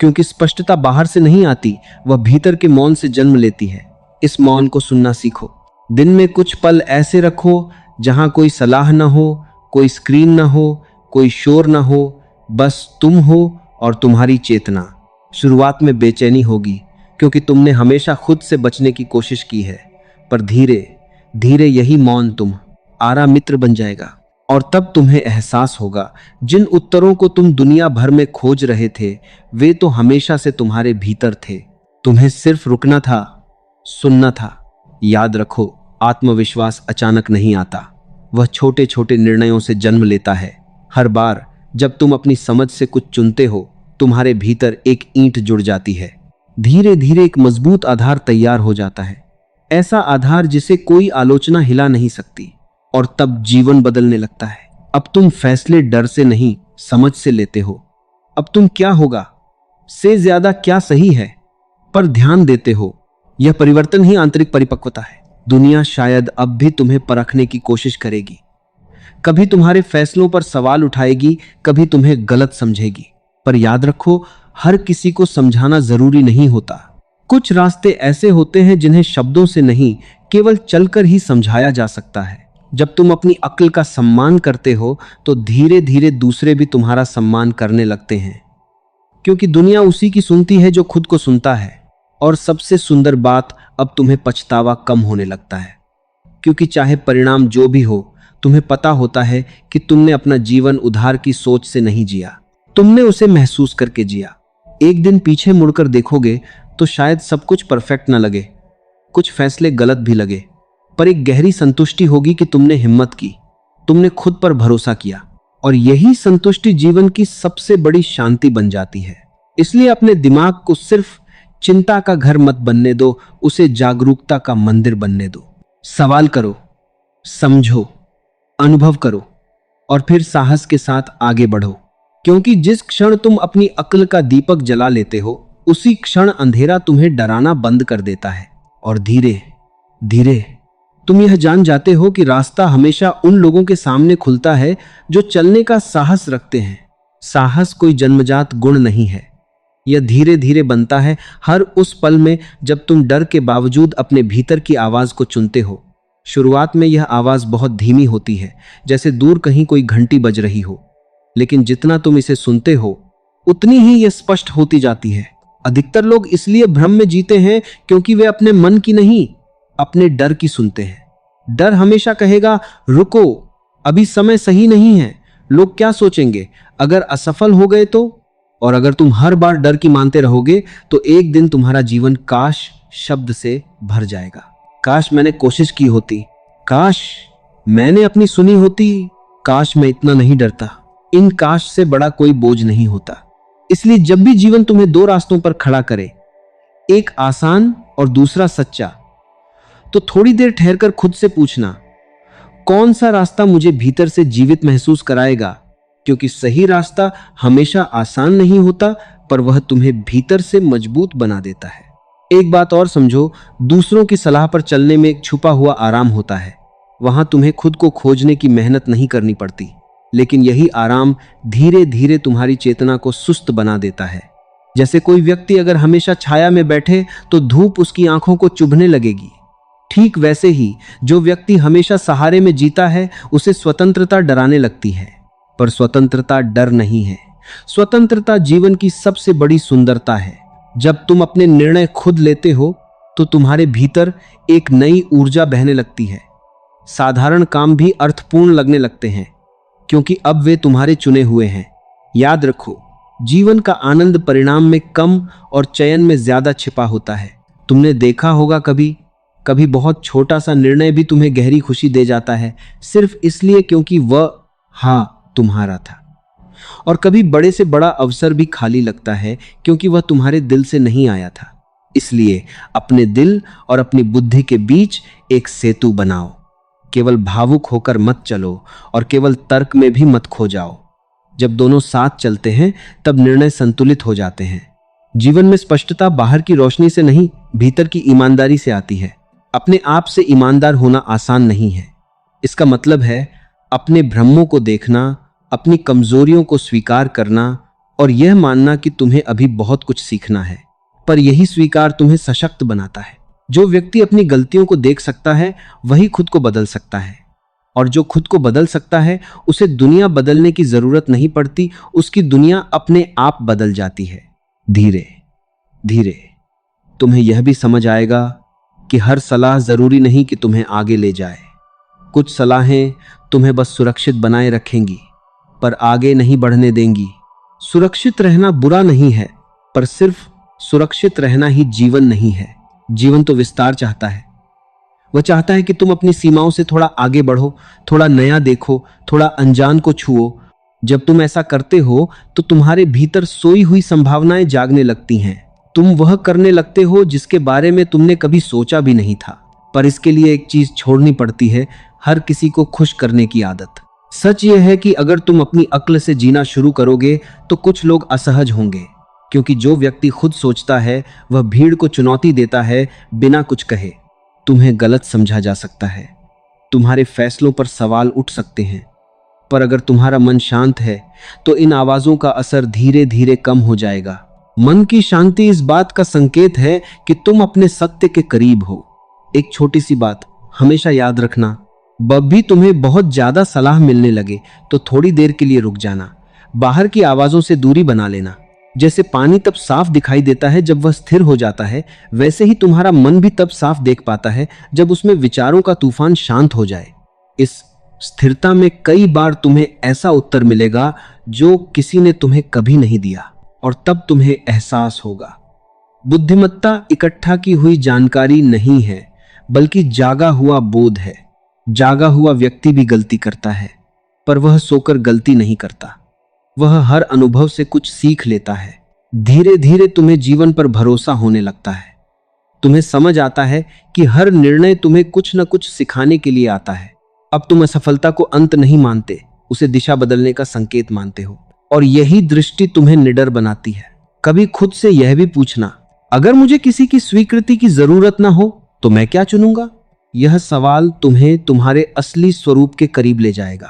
क्योंकि स्पष्टता बाहर से नहीं आती, वह भीतर के मौन से जन्म लेती है। इस मौन को सुनना सीखो। दिन में कुछ पल ऐसे रखो जहां कोई सलाह न हो, कोई स्क्रीन न हो, कोई शोर न हो, बस तुम हो और तुम्हारी चेतना। शुरुआत में बेचैनी होगी, क्योंकि तुमने हमेशा खुद से बचने की कोशिश की है, पर धीरे धीरे यही मौन तुम आरा मित्र बन जाएगा। और तब तुम्हें एहसास होगा, जिन उत्तरों को तुम दुनिया भर में खोज रहे थे, वे तो हमेशा से तुम्हारे भीतर थे। तुम्हें सिर्फ रुकना था, सुनना था। याद रखो, आत्मविश्वास अचानक नहीं आता, वह छोटे छोटे निर्णयों से जन्म लेता है। हर बार जब तुम अपनी समझ से कुछ चुनते हो, तुम्हारे भीतर एक ईंट जुड़ जाती है। धीरे धीरे एक मजबूत आधार तैयार हो जाता है, ऐसा आधार जिसे कोई आलोचना हिला नहीं सकती। और तब जीवन बदलने लगता है। अब तुम फैसले डर से नहीं, समझ से लेते हो। अब तुम क्या होगा से ज्यादा क्या सही है पर ध्यान देते हो। यह परिवर्तन ही आंतरिक परिपक्वता है। दुनिया शायद अब भी तुम्हें परखने की कोशिश करेगी, कभी तुम्हारे फैसलों पर सवाल उठाएगी, कभी तुम्हें गलत समझेगी। पर याद रखो, हर किसी को समझाना जरूरी नहीं होता। कुछ रास्ते ऐसे होते हैं जिन्हें शब्दों से नहीं, केवल चलकर ही समझाया जा सकता है। जब तुम अपनी अक्ल का सम्मान करते हो तो धीरे धीरे दूसरे भी तुम्हारा सम्मान करने लगते हैं, क्योंकि दुनिया उसी की सुनती है जो खुद को सुनता है। और सबसे सुंदर बात, अब तुम्हें पछतावा कम होने लगता है, क्योंकि चाहे परिणाम जो भी हो, तुम्हें पता होता है कि तुमने अपना जीवन उधार की सोच से नहीं जिया, तुमने उसे महसूस करके जिया। एक दिन पीछे मुड़कर देखोगे तो शायद सब कुछ परफेक्ट न लगे, कुछ फैसले गलत भी लगे, पर एक गहरी संतुष्टि होगी कि तुमने हिम्मत की, तुमने खुद पर भरोसा किया। और यही संतुष्टि जीवन की सबसे बड़ी शांति बन जाती है। इसलिए अपने दिमाग को सिर्फ चिंता का घर मत बनने दो, उसे जागरूकता का मंदिर बनने दो। सवाल करो, समझो, अनुभव करो और फिर साहस के साथ आगे बढ़ो, क्योंकि जिस क्षण तुम अपनी अक्ल का दीपक जला लेते हो, उसी क्षण अंधेरा तुम्हें डराना बंद कर देता है। और धीरे धीरे तुम यह जान जाते हो कि रास्ता हमेशा उन लोगों के सामने खुलता है जो चलने का साहस रखते हैं। साहस कोई जन्मजात गुण नहीं है, यह धीरे धीरे बनता है हर उस पल में जब तुम डर के बावजूद अपने भीतर की आवाज को चुनते हो। शुरुआत में यह आवाज बहुत धीमी होती है, जैसे दूर कहीं कोई घंटी बज रही हो, लेकिन जितना तुम इसे सुनते हो उतनी ही यह स्पष्ट होती जाती है। अधिकतर लोग इसलिए भ्रम में जीते हैं क्योंकि वे अपने मन की नहीं, अपने डर की सुनते हैं। डर हमेशा कहेगा, रुको, अभी समय सही नहीं है, लोग क्या सोचेंगे, अगर असफल हो गए तो। और अगर तुम हर बार डर की मानते रहोगे तो एक दिन तुम्हारा जीवन काश शब्द से भर जाएगा। काश मैंने कोशिश की होती, काश मैंने अपनी सुनी होती, काश मैं इतना नहीं डरता। इन काश से बड़ा कोई बोझ नहीं होता। इसलिए जब भी जीवन तुम्हें दो रास्तों पर खड़ा करे, एक आसान और दूसरा सच्चा, तो थोड़ी देर ठहरकर खुद से पूछना, कौन सा रास्ता मुझे भीतर से जीवित महसूस कराएगा। क्योंकि सही रास्ता हमेशा आसान नहीं होता, पर वह तुम्हें भीतर से मजबूत बना देता है। एक बात और समझो, दूसरों की सलाह पर चलने में एक छुपा हुआ आराम होता है। वहां तुम्हें खुद को खोजने की मेहनत नहीं करनी पड़ती, लेकिन यही आराम धीरे धीरे तुम्हारी चेतना को सुस्त बना देता है। जैसे कोई व्यक्ति अगर हमेशा छाया में बैठे तो धूप उसकी आंखों को चुभने लगेगी। ठीक वैसे ही जो व्यक्ति हमेशा सहारे में जीता है, उसे स्वतंत्रता डराने लगती है। पर स्वतंत्रता डर नहीं है, स्वतंत्रता जीवन की सबसे बड़ी सुंदरता है। जब तुम अपने निर्णय खुद लेते हो तो तुम्हारे भीतर एक नई ऊर्जा बहने लगती है। साधारण काम भी अर्थपूर्ण लगने लगते हैं, क्योंकि अब वे तुम्हारे चुने हुए हैं। याद रखो, जीवन का आनंद परिणाम में कम और चयन में ज्यादा छिपा होता है। तुमने देखा होगा, कभी कभी बहुत छोटा सा निर्णय भी तुम्हें गहरी खुशी दे जाता है, सिर्फ इसलिए क्योंकि वह तुम्हारा था। और कभी बड़े से बड़ा अवसर भी खाली लगता है क्योंकि वह तुम्हारे दिल से नहीं आया था। इसलिए अपने दिल और अपनी बुद्धि के बीच एक सेतु बनाओ। केवल भावुक होकर मत चलो और केवल तर्क में भी मत खो जाओ। जब दोनों साथ चलते हैं तब निर्णय संतुलित हो जाते हैं। जीवन में स्पष्टता बाहर की रोशनी से नहीं, भीतर की ईमानदारी से आती है। अपने आप से ईमानदार होना आसान नहीं है। इसका मतलब है अपने भ्रमों को देखना, अपनी कमजोरियों को स्वीकार करना और यह मानना कि तुम्हें अभी बहुत कुछ सीखना है। पर यही स्वीकार तुम्हें सशक्त बनाता है। जो व्यक्ति अपनी गलतियों को देख सकता है वही खुद को बदल सकता है, और जो खुद को बदल सकता है उसे दुनिया बदलने की जरूरत नहीं पड़ती, उसकी दुनिया अपने आप बदल जाती है। धीरे धीरे तुम्हें यह भी समझ आएगा कि हर सलाह जरूरी नहीं कि तुम्हें आगे ले जाए। कुछ सलाहें तुम्हें बस सुरक्षित बनाए रखेंगी, पर आगे नहीं बढ़ने देंगी। सुरक्षित रहना बुरा नहीं है, पर सिर्फ सुरक्षित रहना ही जीवन नहीं है। जीवन तो विस्तार चाहता है। वह चाहता है कि तुम अपनी सीमाओं से थोड़ा आगे बढ़ो, थोड़ा नया देखो, थोड़ा अनजान को छुओ। जब तुम ऐसा करते हो तो तुम्हारे भीतर सोई हुई संभावनाएं जागने लगती हैं। तुम वह करने लगते हो जिसके बारे में तुमने कभी सोचा भी नहीं था। पर इसके लिए एक चीज छोड़नी पड़ती है, हर किसी को खुश करने की आदत। सच यह है कि अगर तुम अपनी अक्ल से जीना शुरू करोगे तो कुछ लोग असहज होंगे, क्योंकि जो व्यक्ति खुद सोचता है वह भीड़ को चुनौती देता है बिना कुछ कहे। तुम्हें गलत समझा जा सकता है, तुम्हारे फैसलों पर सवाल उठ सकते हैं, पर अगर तुम्हारा मन शांत है तो इन आवाजों का असर धीरे धीरे कम हो जाएगा। मन की शांति इस बात का संकेत है कि तुम अपने सत्य के करीब हो। एक छोटी सी बात हमेशा याद रखना, जब भी तुम्हें बहुत ज्यादा सलाह मिलने लगे तो थोड़ी देर के लिए रुक जाना। बाहर की आवाजों से दूरी बना लेना। जैसे पानी तब साफ दिखाई देता है जब वह स्थिर हो जाता है, वैसे ही तुम्हारा मन भी तब साफ देख पाता है जब उसमें विचारों का तूफान शांत हो जाए। इस स्थिरता में कई बार तुम्हें ऐसा उत्तर मिलेगा जो किसी ने तुम्हें कभी नहीं दिया, और तब तुम्हें एहसास होगा बुद्धिमत्ता इकट्ठा की हुई जानकारी नहीं है, बल्कि जागा हुआ बोध है। जागा हुआ व्यक्ति भी गलती करता है, पर वह सोकर गलती नहीं करता। वह हर अनुभव से कुछ सीख लेता है। धीरे धीरे तुम्हें जीवन पर भरोसा होने लगता है। तुम्हें समझ आता है कि हर निर्णय तुम्हें कुछ न कुछ सिखाने के लिए आता है। अब तुम असफलता को अंत नहीं मानते, उसे दिशा बदलने का संकेत मानते हो, और यही दृष्टि तुम्हें निडर बनाती है। कभी खुद से यह भी पूछना, अगर मुझे किसी की स्वीकृति की जरूरत ना हो तो मैं क्या चुनूंगा? यह सवाल तुम्हें तुम्हारे असली स्वरूप के करीब ले जाएगा।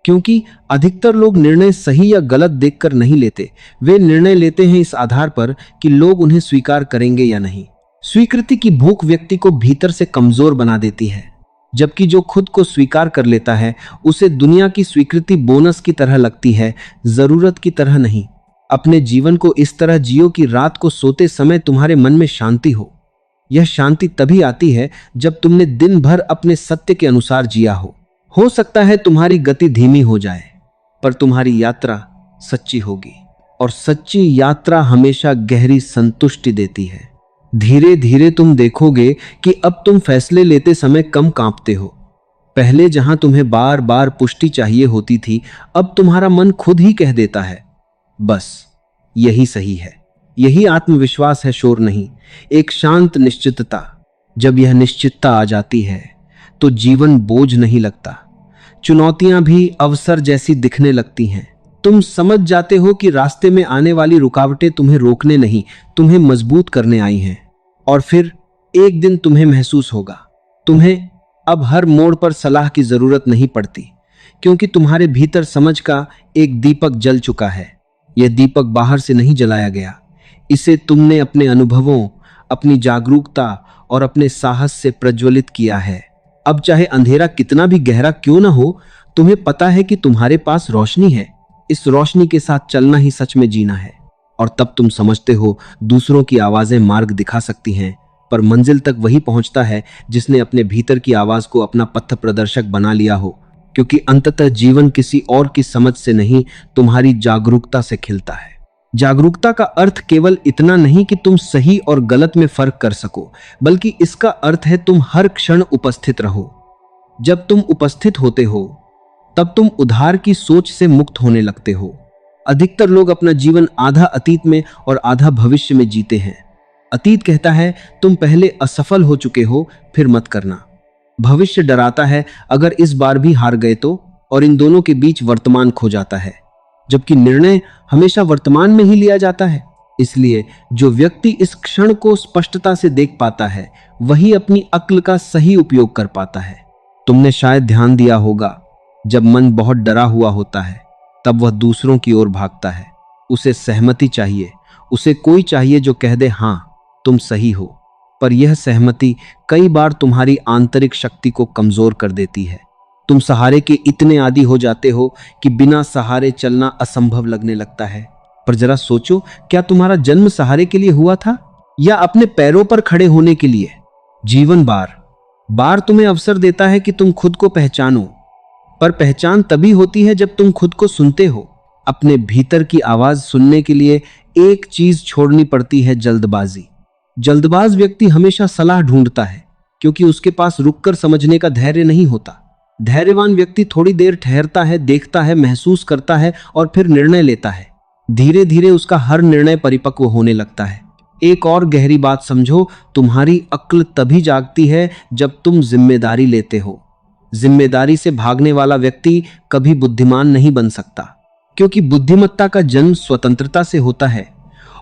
क्योंकि अधिकतर लोग निर्णय सही या गलत देखकर नहीं लेते, वे निर्णय लेते हैं इस आधार पर कि लोग उन्हें स्वीकार करेंगे या नहीं। स्वीकृति की भूख व्यक्ति को भीतर से कमजोर बना देती है, जबकि जो खुद को स्वीकार कर लेता है उसे दुनिया की स्वीकृति बोनस की तरह लगती है, जरूरत की तरह नहीं। अपने जीवन को इस तरह जियो कि रात को सोते समय तुम्हारे मन में शांति हो। यह शांति तभी आती है जब तुमने दिन भर अपने सत्य के अनुसार जिया हो सकता है तुम्हारी गति धीमी हो जाए, पर तुम्हारी यात्रा सच्ची होगी, और सच्ची यात्रा हमेशा गहरी संतुष्टि देती है। धीरे धीरे तुम देखोगे कि अब तुम फैसले लेते समय कम कांपते हो। पहले जहां तुम्हें बार बार पुष्टि चाहिए होती थी, अब तुम्हारा मन खुद ही कह देता है, बस यही सही है। यही आत्मविश्वास है, शोर नहीं, एक शांत निश्चितता। जब यह निश्चितता आ जाती है तो जीवन बोझ नहीं लगता, चुनौतियां भी अवसर जैसी दिखने लगती हैं। तुम समझ जाते हो कि रास्ते में आने वाली रुकावटें तुम्हें रोकने नहीं, तुम्हें मजबूत करने आई हैं। और फिर एक दिन तुम्हें महसूस होगा, तुम्हें अब हर मोड़ पर सलाह की जरूरत नहीं पड़ती, क्योंकि तुम्हारे भीतर समझ का एक दीपक जल चुका है। यह दीपक बाहर से नहीं जलाया गया, इसे तुमने अपने अनुभवों, अपनी जागरूकता और अपने साहस से प्रज्वलित किया है। अब चाहे अंधेरा कितना भी गहरा क्यों ना हो, तुम्हें पता है कि तुम्हारे पास रोशनी है। इस रोशनी के साथ चलना ही सच में जीना है। और तब तुम समझते हो, दूसरों की आवाजें मार्ग दिखा सकती हैं, पर मंजिल तक वही पहुंचता है जिसने अपने भीतर की आवाज को अपना पथ प्रदर्शक बना लिया हो। क्योंकि अंततः जीवन किसी और की समझ से नहीं, तुम्हारी जागरूकता से खिलता है। जागरूकता का अर्थ केवल इतना नहीं कि तुम सही और गलत में फर्क कर सको, बल्कि इसका अर्थ है तुम हर क्षण उपस्थित रहो। जब तुम उपस्थित होते हो तब तुम उधार की सोच से मुक्त होने लगते हो। अधिकतर लोग अपना जीवन आधा अतीत में और आधा भविष्य में जीते हैं। अतीत कहता है तुम पहले असफल हो चुके हो, फिर मत करना। भविष्य डराता है अगर इस बार भी हार गए तो, और इन दोनों के बीच वर्तमान खो जाता है, जबकि निर्णय हमेशा वर्तमान में ही लिया जाता है। इसलिए जो व्यक्ति इस क्षण को स्पष्टता से देख पाता है, वही अपनी अक्ल का सही उपयोग कर पाता है। तुमने शायद ध्यान दिया होगा, जब मन बहुत डरा हुआ होता है तब वह दूसरों की ओर भागता है। उसे सहमति चाहिए, उसे कोई चाहिए जो कह दे हाँ तुम सही हो। पर यह सहमति कई बार तुम्हारी आंतरिक शक्ति को कमजोर कर देती है। तुम सहारे के इतने आदी हो जाते हो कि बिना सहारे चलना असंभव लगने लगता है। पर जरा सोचो, क्या तुम्हारा जन्म सहारे के लिए हुआ था या अपने पैरों पर खड़े होने के लिए? जीवन बार बार तुम्हें अवसर देता है कि तुम खुद को पहचानो, पर पहचान तभी होती है जब तुम खुद को सुनते हो। अपने भीतर की आवाज सुनने के लिए एक चीज छोड़नी पड़ती है, जल्दबाजी। जल्दबाज व्यक्ति हमेशा सलाह ढूंढता है, क्योंकि उसके पास रुककर समझने का धैर्य नहीं होता। धैर्यवान व्यक्ति थोड़ी देर ठहरता है, देखता है, महसूस करता है और फिर निर्णय लेता है। धीरे धीरे उसका हर निर्णय परिपक्व होने लगता है। एक और गहरी बात समझो, तुम्हारी अक्ल तभी जागती है जब तुम जिम्मेदारी लेते हो। जिम्मेदारी से भागने वाला व्यक्ति कभी बुद्धिमान नहीं बन सकता, क्योंकि बुद्धिमत्ता का जन्म स्वतंत्रता से होता है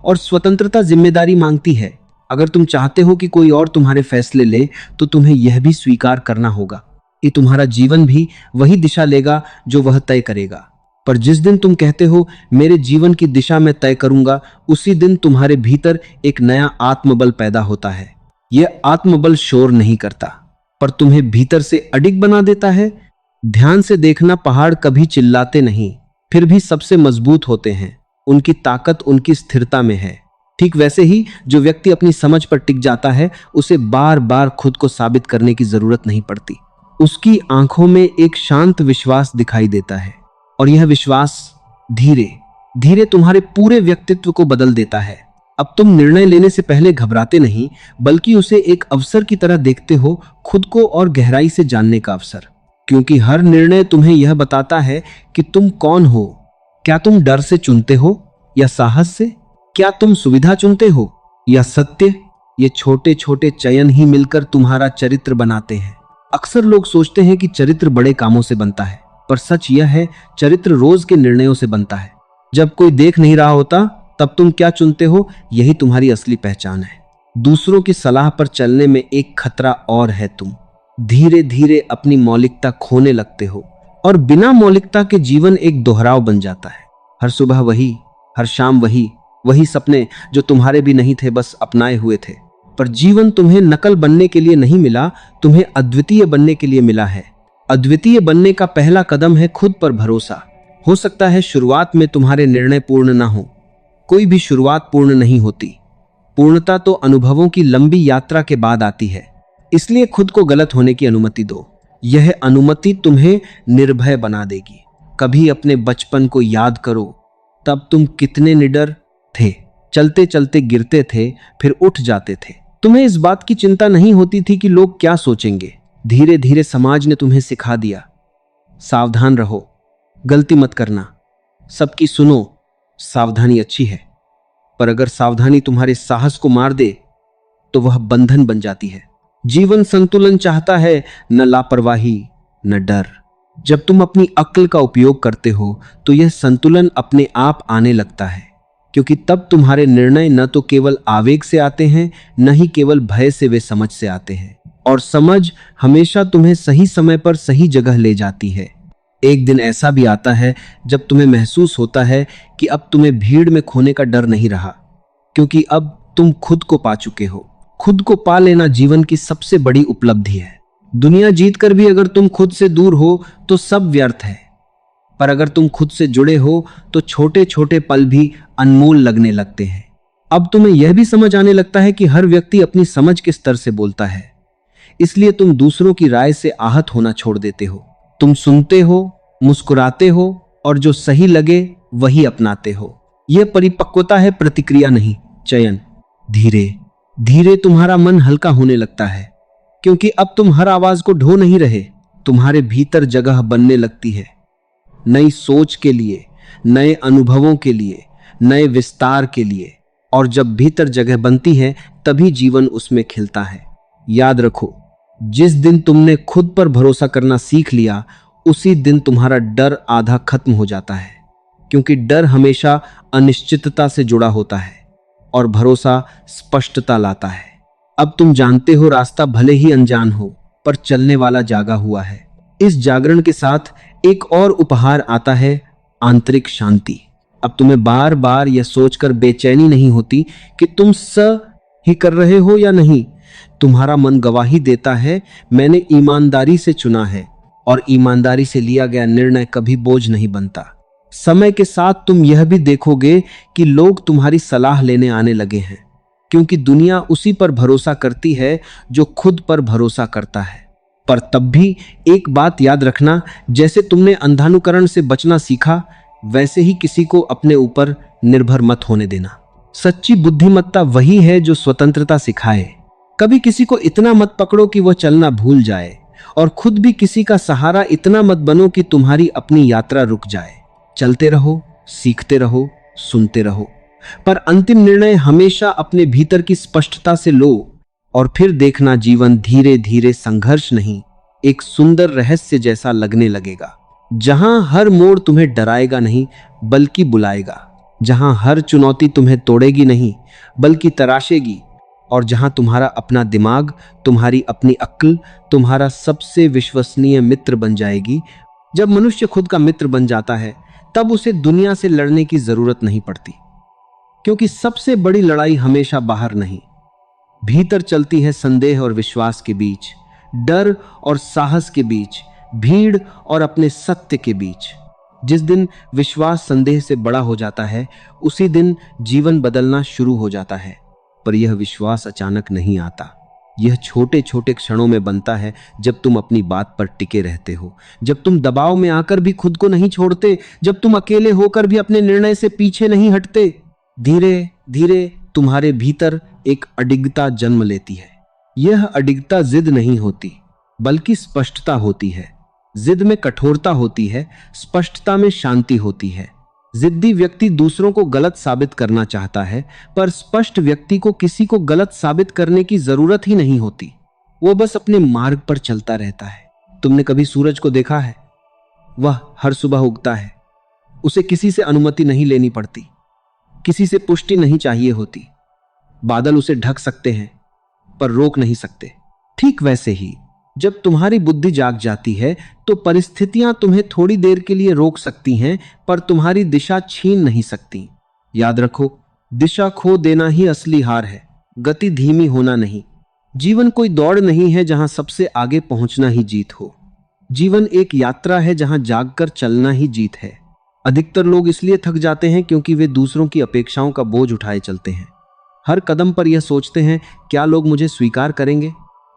और स्वतंत्रता जिम्मेदारी मांगती है। अगर तुम चाहते हो कि कोई और तुम्हारे फैसले ले, तो तुम्हें यह भी स्वीकार करना होगा कि तुम्हारा जीवन भी वही दिशा लेगा जो वह तय करेगा। पर जिस दिन तुम कहते हो मेरे जीवन की दिशा मैं तय करूंगा, उसी दिन तुम्हारे भीतर एक नया आत्मबल पैदा होता है। यह आत्मबल शोर नहीं करता, पर तुम्हें भीतर से अडिग बना देता है। ध्यान से देखना, पहाड़ कभी चिल्लाते नहीं, फिर भी सबसे मजबूत होते हैं। उनकी ताकत उनकी स्थिरता में है। ठीक वैसे ही जो व्यक्ति अपनी समझ पर टिक जाता है, उसे बार बार खुद को साबित करने की जरूरत नहीं पड़ती। उसकी आंखों में एक शांत विश्वास दिखाई देता है, और यह विश्वास धीरे धीरे तुम्हारे पूरे व्यक्तित्व को बदल देता है। अब तुम निर्णय लेने से पहले घबराते नहीं, बल्कि उसे एक अवसर की तरह देखते हो, खुद को और गहराई से जानने का अवसर। क्योंकि हर निर्णय तुम्हें यह बताता है कि तुम कौन हो। क्या तुम डर से चुनते हो या साहस से? क्या तुम सुविधा चुनते हो या सत्य? ये छोटे छोटे चयन ही मिलकर तुम्हारा चरित्र बनाते हैं। अक्सर लोग सोचते हैं कि चरित्र बड़े कामों से बनता है, पर सच यह है, चरित्र रोज के निर्णयों से बनता है। जब कोई देख नहीं रहा होता, तब तुम क्या चुनते हो, यही तुम्हारी असली पहचान है। दूसरों की सलाह पर चलने में एक खतरा और है, तुम धीरे धीरे अपनी मौलिकता खोने लगते हो। और बिना मौलिकता के जीवन एक दोहराव बन जाता है। हर सुबह वही, हर शाम वही, वही सपने जो तुम्हारे भी नहीं थे, बस अपनाए हुए थे। पर जीवन तुम्हें नकल बनने के लिए नहीं मिला, तुम्हें अद्वितीय बनने के लिए मिला है। अद्वितीय बनने का पहला कदम है खुद पर भरोसा। हो सकता है शुरुआत में तुम्हारे निर्णय पूर्ण ना हो, कोई भी शुरुआत पूर्ण नहीं होती। पूर्णता तो अनुभवों की लंबी यात्रा के बाद आती है। इसलिए खुद को गलत होने की अनुमति दो। यह अनुमति तुम्हें निर्भय बना देगी। कभी अपने बचपन को याद करो, तब तुम कितने निडर थे, चलते चलते गिरते थे, फिर उठ जाते थे। तुम्हें इस बात की चिंता नहीं होती थी कि लोग क्या सोचेंगे। धीरे धीरे समाज ने तुम्हें सिखा दिया, सावधान रहो, गलती मत करना, सबकी सुनो, सावधानी अच्छी है। पर अगर सावधानी तुम्हारे साहस को मार दे तो वह बंधन बन जाती है। जीवन संतुलन चाहता है, न लापरवाही न डर। जब तुम अपनी अक्ल का उपयोग करते हो तो यह संतुलन अपने आप आने लगता है, क्योंकि तब तुम्हारे निर्णय न तो केवल आवेग से आते हैं, न ही केवल भय से, वे समझ से आते हैं। और समझ हमेशा तुम्हें सही समय पर सही जगह ले जाती है। एक दिन ऐसा भी आता है जब तुम्हें महसूस होता है कि अब तुम्हें भीड़ में खोने का डर नहीं रहा, क्योंकि अब तुम खुद को पा चुके हो। खुद को पा लेना जीवन की सबसे बड़ी उपलब्धि है। दुनिया जीतकर भी अगर तुम खुद से दूर हो तो सब व्यर्थ है, पर अगर तुम खुद से जुड़े हो तो छोटे छोटे पल भी अनमोल लगने लगते हैं। अब तुम्हें यह भी समझ आने लगता है कि हर व्यक्ति अपनी समझ के स्तर से बोलता है, इसलिए तुम दूसरों की राय से आहत होना छोड़ देते हो। तुम सुनते हो, मुस्कुराते हो और जो सही लगे वही अपनाते हो। यह परिपक्वता है, प्रतिक्रिया नहीं, चयन। धीरे धीरे तुम्हारा मन हल्का होने लगता है, क्योंकि अब तुम हर आवाज को ढो नहीं रहे। तुम्हारे भीतर जगह बनने लगती है, नई सोच के लिए, नए अनुभवों के लिए, नए विस्तार के लिए। और जब भीतर जगह बनती है तभी जीवन उसमें खिलता है। याद रखो, जिस दिन तुमने खुद पर भरोसा करना सीख लिया, उसी दिन तुम्हारा डर आधा खत्म हो जाता है, क्योंकि डर हमेशा अनिश्चितता से जुड़ा होता है और भरोसा स्पष्टता लाता है। अब तुम जानते हो, रास्ता भले ही अनजान हो, पर चलने वाला जागा हुआ है। इस जागरण के साथ एक और उपहार आता है, आंतरिक शांति। अब तुम्हें बार बार यह सोचकर बेचैनी नहीं होती कि तुम ही कर रहे हो या नहीं। तुम्हारा मन गवाही देता है, मैंने ईमानदारी से चुना है, और ईमानदारी से लिया गया निर्णय कभी बोझ नहीं बनता। समय के साथ तुम यह भी देखोगे कि लोग तुम्हारी सलाह लेने आने लगे हैं, क्योंकि दुनिया उसी पर भरोसा करती है जो खुद पर भरोसा करता है। पर तब भी एक बात याद रखना, जैसे तुमने अंधानुकरण से बचना सीखा, वैसे ही किसी को अपने ऊपर निर्भर मत होने देना। सच्ची बुद्धिमत्ता वही है जो स्वतंत्रता सिखाए। कभी किसी को इतना मत पकड़ो कि वह चलना भूल जाए, और खुद भी किसी का सहारा इतना मत बनो कि तुम्हारी अपनी यात्रा रुक जाए। चलते रहो, सीखते रहो, सुनते रहो, पर अंतिम निर्णय हमेशा अपने भीतर की स्पष्टता से लो। और फिर देखना, जीवन धीरे धीरे संघर्ष नहीं, एक सुंदर रहस्य जैसा लगने लगेगा, जहां हर मोड़ तुम्हें डराएगा नहीं बल्कि बुलाएगा, जहां हर चुनौती तुम्हें तोड़ेगी नहीं बल्कि तराशेगी, और जहां तुम्हारा अपना दिमाग, तुम्हारी अपनी अक्ल, तुम्हारा सबसे विश्वसनीय मित्र बन जाएगी। जब मनुष्य खुद का मित्र बन जाता है तब उसे दुनिया से लड़ने की जरूरत नहीं पड़ती, क्योंकि सबसे बड़ी लड़ाई हमेशा बाहर नहीं, भीतर चलती है। संदेह और विश्वास के बीच, डर और साहस के बीच, भीड़ और अपने सत्य के बीच। जिस दिन विश्वास संदेह से बड़ा हो जाता है, उसी दिन जीवन बदलना शुरू हो जाता है। पर यह विश्वास अचानक नहीं आता, यह छोटे छोटे क्षणों में बनता है, जब तुम अपनी बात पर टिके रहते हो, जब तुम दबाव में आकर भी खुद को नहीं छोड़ते, जब तुम अकेले होकर भी अपने निर्णय से पीछे नहीं हटते। धीरे धीरे तुम्हारे भीतर एक अडिगता जन्म लेती है। यह अडिगता जिद नहीं होती, बल्कि स्पष्टता होती है। जिद में कठोरता होती है, स्पष्टता में शांति होती है। जिद्दी व्यक्ति दूसरों को गलत साबित करना चाहता है, पर स्पष्ट व्यक्ति को किसी को गलत साबित करने की जरूरत ही नहीं होती। वो बस अपने मार्ग पर चलता रहता है। तुमने कभी सूरज को देखा है? वह हर सुबह उगता है, उसे किसी से अनुमति नहीं लेनी पड़ती, किसी से पुष्टि नहीं चाहिए होती। बादल उसे ढक सकते हैं पर रोक नहीं सकते। ठीक वैसे ही जब तुम्हारी बुद्धि जाग जाती है तो परिस्थितियां तुम्हें थोड़ी देर के लिए रोक सकती हैं, पर तुम्हारी दिशा छीन नहीं सकती। याद रखो, दिशा खो देना ही असली हार है, गति धीमी होना नहीं। जीवन कोई दौड़ नहीं है जहां सबसे आगे पहुंचना ही जीत हो। जीवन एक यात्रा है जहां जागकर चलना ही जीत है। अधिकतर लोग इसलिए थक जाते हैं क्योंकि वे दूसरों की अपेक्षाओं का बोझ उठाए चलते हैं। हर कदम पर यह सोचते हैं, क्या लोग मुझे स्वीकार करेंगे?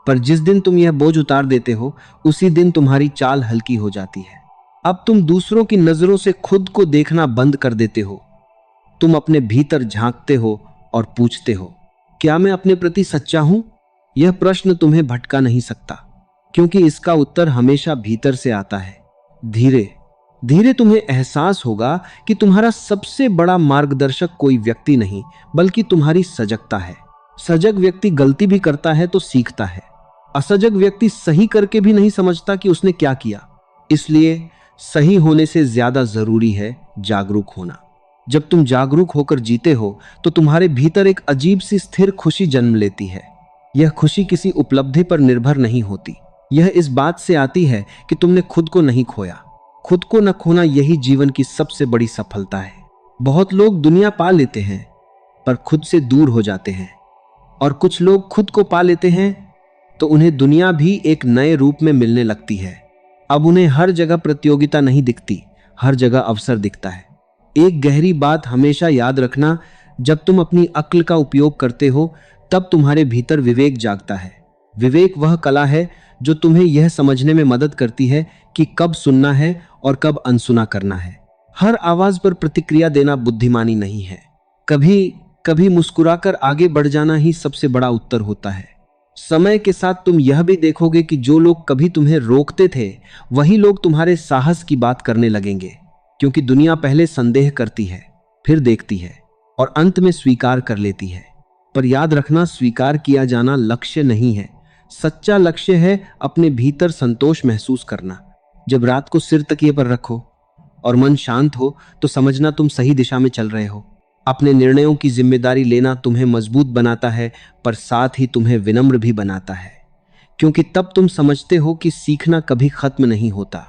पर जिस दिन तुम यह बोझ उतार देते हो, उसी दिन तुम्हारी चाल हल्की हो जाती है। अब तुम दूसरों की नजरों से खुद को देखना बंद कर देते हो। तुम अपने भीतर झांकते हो और पूछते हो, क्या मैं अपने प्रति सच्चा हूं? यह प्रश्न तुम्हें भटका नहीं सकता, क्योंकि इसका उत्तर हमेशा भीतर से आता है। धीरे धीरे तुम्हें एहसास होगा कि तुम्हारा सबसे बड़ा मार्गदर्शक कोई व्यक्ति नहीं, बल्कि तुम्हारी सजगता है। सजग व्यक्ति गलती भी करता है तो सीखता है। असजग व्यक्ति सही करके भी नहीं समझता कि उसने क्या किया। इसलिए सही होने से ज्यादा जरूरी है जागरूक होना। जब तुम जागरूक होकर जीते हो तो तुम्हारे भीतर एक अजीब सी स्थिर खुशी जन्म लेती है। यह खुशी किसी उपलब्धि पर निर्भर नहीं होती। यह इस बात से आती है कि तुमने खुद को नहीं खोया। खुद को न खोना यही जीवन की सबसे बड़ी सफलता है। बहुत लोग दुनिया पा लेते हैं पर खुद से दूर हो जाते हैं, और कुछ लोग खुद को पा लेते हैं तो उन्हें दुनिया भी एक नए रूप में मिलने लगती है। अब उन्हें हर जगह प्रतियोगिता नहीं दिखती, हर जगह अवसर दिखता है। एक गहरी बात हमेशा याद रखना, जब तुम अपनी अक्ल का उपयोग करते हो तब तुम्हारे भीतर विवेक जागता है। विवेक वह कला है जो तुम्हें यह समझने में मदद करती है कि कब सुनना है और कब अनसुना करना है। हर आवाज पर प्रतिक्रिया देना बुद्धिमानी नहीं है। कभी कभी मुस्कुराकर आगे बढ़ जाना ही सबसे बड़ा उत्तर होता है। समय के साथ तुम यह भी देखोगे कि जो लोग कभी तुम्हें रोकते थे, वही लोग तुम्हारे साहस की बात करने लगेंगे, क्योंकि दुनिया पहले संदेह करती है, फिर देखती है और अंत में स्वीकार कर लेती है। पर याद रखना, स्वीकार किया जाना लक्ष्य नहीं है। सच्चा लक्ष्य है अपने भीतर संतोष महसूस करना। जब रात को सिर तकिए पर रखो और मन शांत हो तो समझना तुम सही दिशा में चल रहे हो। अपने निर्णयों की जिम्मेदारी लेना तुम्हें मजबूत बनाता है, पर साथ ही तुम्हें विनम्र भी बनाता है, क्योंकि तब तुम समझते हो कि सीखना कभी खत्म नहीं होता।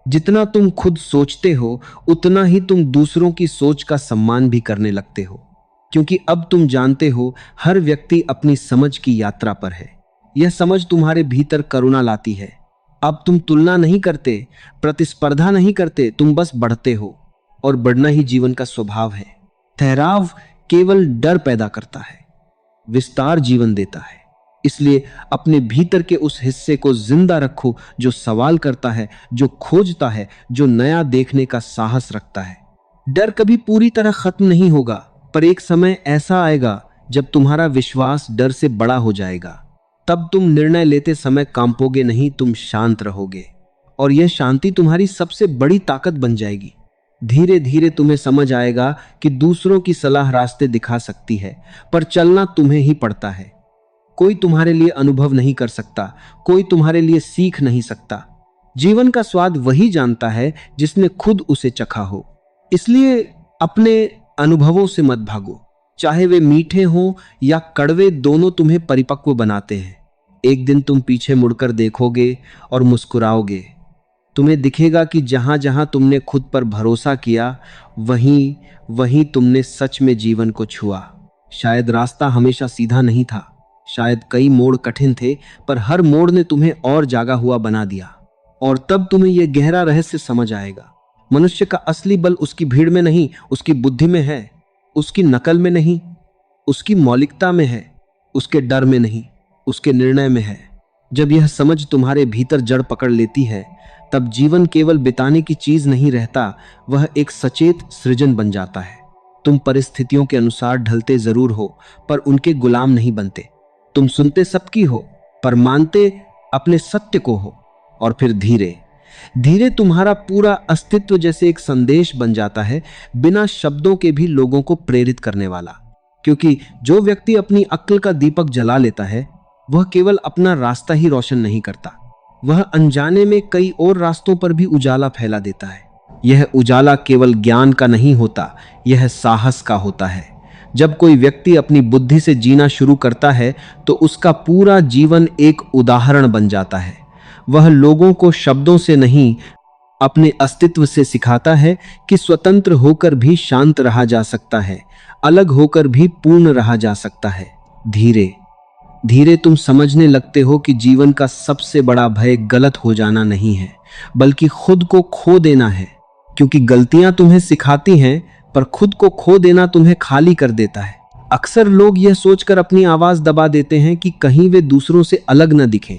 जितना तुम खुद सोचते हो उतना ही तुम दूसरों की सोच का सम्मान भी करने लगते हो, क्योंकि अब तुम जानते हो हर व्यक्ति अपनी समझ की यात्रा पर है। यह समझ तुम्हारे भीतर करुणा लाती है। अब तुम तुलना नहीं करते, प्रतिस्पर्धा नहीं करते, तुम बस बढ़ते हो, और बढ़ना ही जीवन का स्वभाव है। ठहराव केवल डर पैदा करता है, विस्तार जीवन देता है। इसलिए अपने भीतर के उस हिस्से को जिंदा रखो जो सवाल करता है, जो खोजता है, जो नया देखने का साहस रखता है। डर कभी पूरी तरह खत्म नहीं होगा, पर एक समय ऐसा आएगा जब तुम्हारा विश्वास डर से बड़ा हो जाएगा। तब तुम निर्णय लेते समय कांपोगे नहीं, तुम शांत रहोगे, और यह शांति तुम्हारी सबसे बड़ी ताकत बन जाएगी। धीरे धीरे तुम्हें समझ आएगा कि दूसरों की सलाह रास्ते दिखा सकती है, पर चलना तुम्हें ही पड़ता है। कोई तुम्हारे लिए अनुभव नहीं कर सकता, कोई तुम्हारे लिए सीख नहीं सकता। जीवन का स्वाद वही जानता है जिसने खुद उसे चखा हो। इसलिए अपने अनुभवों से मत भागो, चाहे वे मीठे हों या कड़वे, दोनों तुम्हें परिपक्व बनाते हैं। एक दिन तुम पीछे मुड़कर देखोगे और मुस्कुराओगे। तुम्हें दिखेगा कि जहां जहां तुमने खुद पर भरोसा किया, वहीं वहीं तुमने सच में जीवन को छुआ। शायद रास्ता हमेशा सीधा नहीं था, शायद कई मोड़ कठिन थे, पर हर मोड़ ने तुम्हें और जागा हुआ बना दिया। और तब तुम्हें यह गहरा रहस्य समझ आएगा, मनुष्य का असली बल उसकी भीड़ में नहीं, उसकी बुद्धि में है, उसकी नकल में नहीं, उसकी मौलिकता में है, उसके डर में नहीं, उसके निर्णय में है। जब यह समझ तुम्हारे भीतर जड़ पकड़ लेती है, तब जीवन केवल बिताने की चीज नहीं रहता, वह एक सचेत सृजन बन जाता है। तुम परिस्थितियों के अनुसार ढलते जरूर हो, पर उनके गुलाम नहीं बनते। तुम सुनते सबकी हो, पर मानते अपने सत्य को हो। और फिर धीरे धीरे तुम्हारा पूरा अस्तित्व जैसे एक संदेश बन जाता है, बिना शब्दों के भी लोगों को प्रेरित करने वाला। क्योंकि जो व्यक्ति अपनी अक्ल का दीपक जला लेता है, वह केवल अपना रास्ता ही रोशन नहीं करता, वह अनजाने में कई और रास्तों पर भी उजाला फैला देता है। यह उजाला केवल ज्ञान का नहीं होता, यह साहस का होता है। जब कोई व्यक्ति अपनी बुद्धि से जीना शुरू करता है तो उसका पूरा जीवन एक उदाहरण बन जाता है। वह लोगों को शब्दों से नहीं, अपने अस्तित्व से सिखाता है कि स्वतंत्र होकर भी शांत रहा जा सकता है, अलग होकर भी पूर्ण रहा जा सकता है। धीरे धीरे तुम समझने लगते हो कि जीवन का सबसे बड़ा भय गलत हो जाना नहीं है, बल्कि खुद को खो देना है। क्योंकि गलतियां तुम्हें सिखाती हैं, पर खुद को खो देना तुम्हें खाली कर देता है। अक्सर लोग यह सोचकर अपनी आवाज दबा देते हैं कि कहीं वे दूसरों से अलग न दिखें।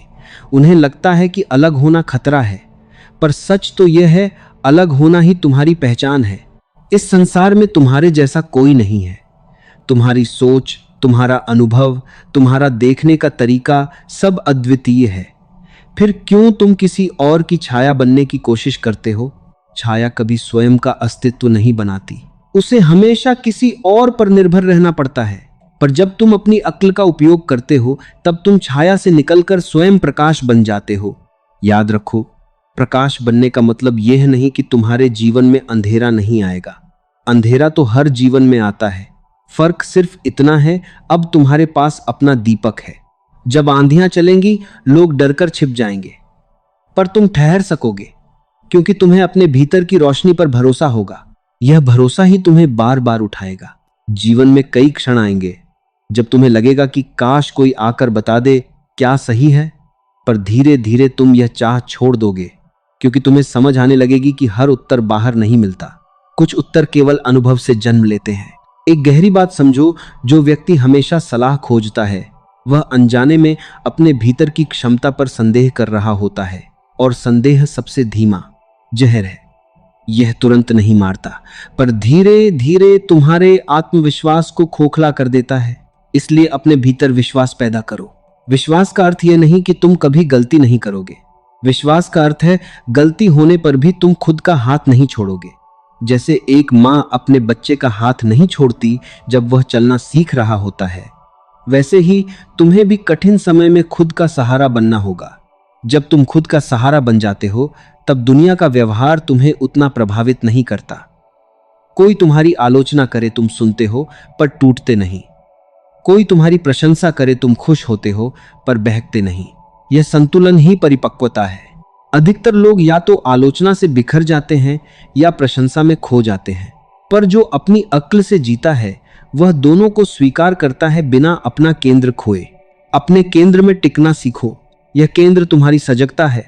उन्हें लगता है कि अलग होना खतरा है, पर सच तो यह है, अलग होना ही तुम्हारी पहचान है। इस संसार में तुम्हारे जैसा कोई नहीं है। तुम्हारी सोच, तुम्हारा अनुभव, तुम्हारा देखने का तरीका सब अद्वितीय है। फिर क्यों तुम किसी और की छाया बनने की कोशिश करते हो? छाया कभी स्वयं का अस्तित्व नहीं बनाती, उसे हमेशा किसी और पर निर्भर रहना पड़ता है। पर जब तुम अपनी अक्ल का उपयोग करते हो, तब तुम छाया से निकलकर स्वयं प्रकाश बन जाते हो। याद रखो, प्रकाश बनने का मतलब यह नहीं कि तुम्हारे जीवन में अंधेरा नहीं आएगा। अंधेरा तो हर जीवन में आता है। फर्क सिर्फ इतना है, अब तुम्हारे पास अपना दीपक है। जब आंधियां चलेंगी, लोग डरकर छिप जाएंगे, पर तुम ठहर सकोगे, क्योंकि तुम्हें अपने भीतर की रोशनी पर भरोसा होगा। यह भरोसा ही तुम्हें बार बार उठाएगा। जीवन में कई क्षण आएंगे जब तुम्हें लगेगा कि काश कोई आकर बता दे क्या सही है, पर धीरे धीरे तुम यह चाह छोड़ दोगे, क्योंकि तुम्हें समझ आने लगेगी कि हर उत्तर बाहर नहीं मिलता। कुछ उत्तर केवल अनुभव से जन्म लेते हैं। एक गहरी बात समझो, जो व्यक्ति हमेशा सलाह खोजता है, वह अनजाने में अपने भीतर की क्षमता पर संदेह कर रहा होता है, और संदेह सबसे धीमा जहर है। यह तुरंत नहीं मारता, पर धीरे धीरे तुम्हारे आत्मविश्वास को खोखला कर देता है। इसलिए अपने भीतर विश्वास पैदा करो। विश्वास का अर्थ यह नहीं कि तुम कभी गलती नहीं करोगे। विश्वास का अर्थ है गलती होने पर भी तुम खुद का हाथ नहीं छोड़ोगे। जैसे एक माँ अपने बच्चे का हाथ नहीं छोड़ती जब वह चलना सीख रहा होता है, वैसे ही तुम्हें भी कठिन समय में खुद का सहारा बनना होगा। जब तुम खुद का सहारा बन जाते हो, तब दुनिया का व्यवहार तुम्हें उतना प्रभावित नहीं करता। कोई तुम्हारी आलोचना करे, तुम सुनते हो पर टूटते नहीं। कोई तुम्हारी प्रशंसा करे, तुम खुश होते हो पर बहकते नहीं। यह संतुलन ही परिपक्वता है। अधिकतर लोग या तो आलोचना से बिखर जाते हैं या प्रशंसा में खो जाते हैं, पर जो अपनी अक्ल से जीता है, वह दोनों को स्वीकार करता है बिना अपना केंद्र खोए। अपने केंद्र में टिकना सीखो। यह केंद्र तुम्हारी सजगता है,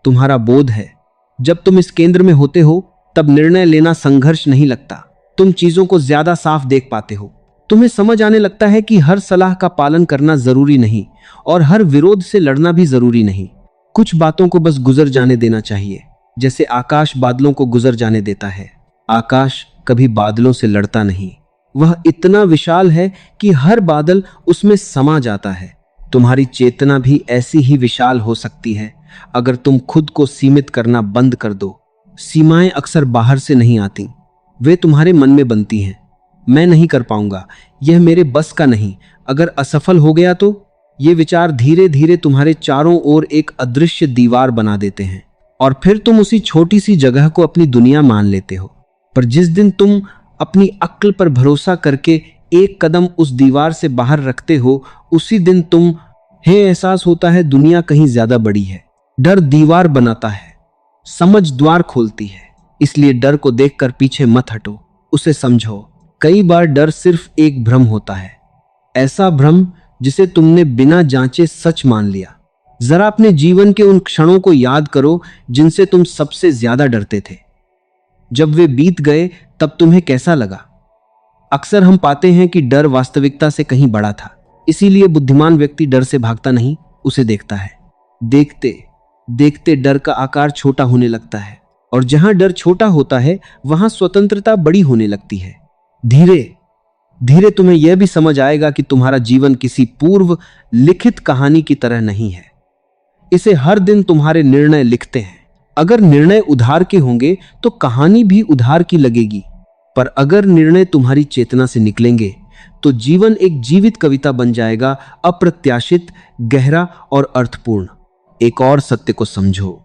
तुम्हारा बोध है। जब तुम इस केंद्र में होते हो, तब निर्णय लेना संघर्ष नहीं लगता। तुम चीजों को ज्यादा साफ देख पाते हो। तुम्हें समझ आने लगता है कि हर सलाह का पालन करना जरूरी नहीं, और हर विरोध से लड़ना भी जरूरी नहीं। कुछ बातों को बस गुजर जाने देना चाहिए, जैसे आकाश बादलों को गुजर जाने देता है। आकाश कभी बादलों से लड़ता नहीं। वह इतना विशाल है कि हर बादल उसमें समा जाता है। तुम्हारी चेतना भी ऐसी ही विशाल हो सकती है, अगर तुम खुद को सीमित करना बंद कर दो। सीमाएं अक्सर बाहर से नहीं आती, वे तुम्हारे मन में बनती हैं। मैं नहीं कर पाऊंगा, यह मेरे बस का नहीं, अगर असफल हो गया तो? ये विचार धीरे धीरे तुम्हारे चारों ओर एक अदृश्य दीवार बना देते हैं, और फिर तुम उसी छोटी सी जगह को अपनी दुनिया मान लेते हो। पर जिस दिन तुम अपनी अक्ल पर भरोसा करके एक कदम उस दीवार से बाहर रखते हो, उसी दिन तुम्हें एहसास होता है दुनिया कहीं ज्यादा बड़ी है। डर दीवार बनाता है, समझ द्वार खोलती है। इसलिए डर को देखकर पीछे मत हटो, उसे समझो। कई बार डर सिर्फ एक भ्रम होता है, ऐसा भ्रम जिसे तुमने बिना जांचे सच मान लिया। जरा अपने जीवन के उन क्षणों को याद करो जिनसे तुम सबसे ज्यादा डरते थे। जब वे बीत गए, तब तुम्हें कैसा लगा? अक्सर हम पाते हैं कि डर वास्तविकता से कहीं बड़ा था। इसीलिए बुद्धिमान व्यक्ति डर से भागता नहीं, उसे देखता है। देखते देखते डर का आकार छोटा होने लगता है, और जहां डर छोटा होता है, वहां स्वतंत्रता बड़ी होने लगती है। धीरे धीरे तुम्हें यह भी समझ आएगा कि तुम्हारा जीवन किसी पूर्व लिखित कहानी की तरह नहीं है। इसे हर दिन तुम्हारे निर्णय लिखते हैं। अगर निर्णय उधार के होंगे तो कहानी भी उधार की लगेगी, पर अगर निर्णय तुम्हारी चेतना से निकलेंगे तो जीवन एक जीवित कविता बन जाएगा, अप्रत्याशित, गहरा और अर्थपूर्ण। एक और सत्य को समझो,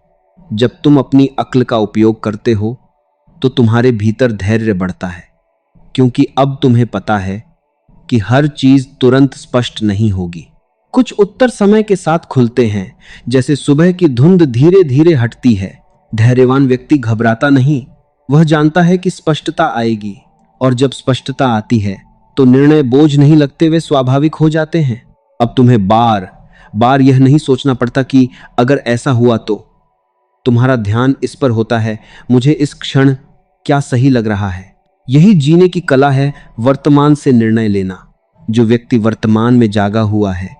जब तुम अपनी अक्ल का उपयोग करते हो तो तुम्हारे भीतर धैर्य बढ़ता है, क्योंकि अब तुम्हें पता है कि हर चीज तुरंत स्पष्ट नहीं होगी। कुछ उत्तर समय के साथ खुलते हैं, जैसे सुबह की धुंध धीरे धीरे हटती है। धैर्यवान व्यक्ति घबराता नहीं, वह जानता है कि स्पष्टता आएगी, और जब स्पष्टता आती है तो निर्णय बोझ नहीं लगते, वे स्वाभाविक हो जाते हैं। अब तुम्हें बार बार यह नहीं सोचना पड़ता कि अगर ऐसा हुआ तो। तुम्हारा ध्यान इस पर होता है, मुझे इस क्षण क्या सही लग रहा है। यही जीने की कला है, वर्तमान से निर्णय लेना। जो व्यक्ति वर्तमान में जागा हुआ है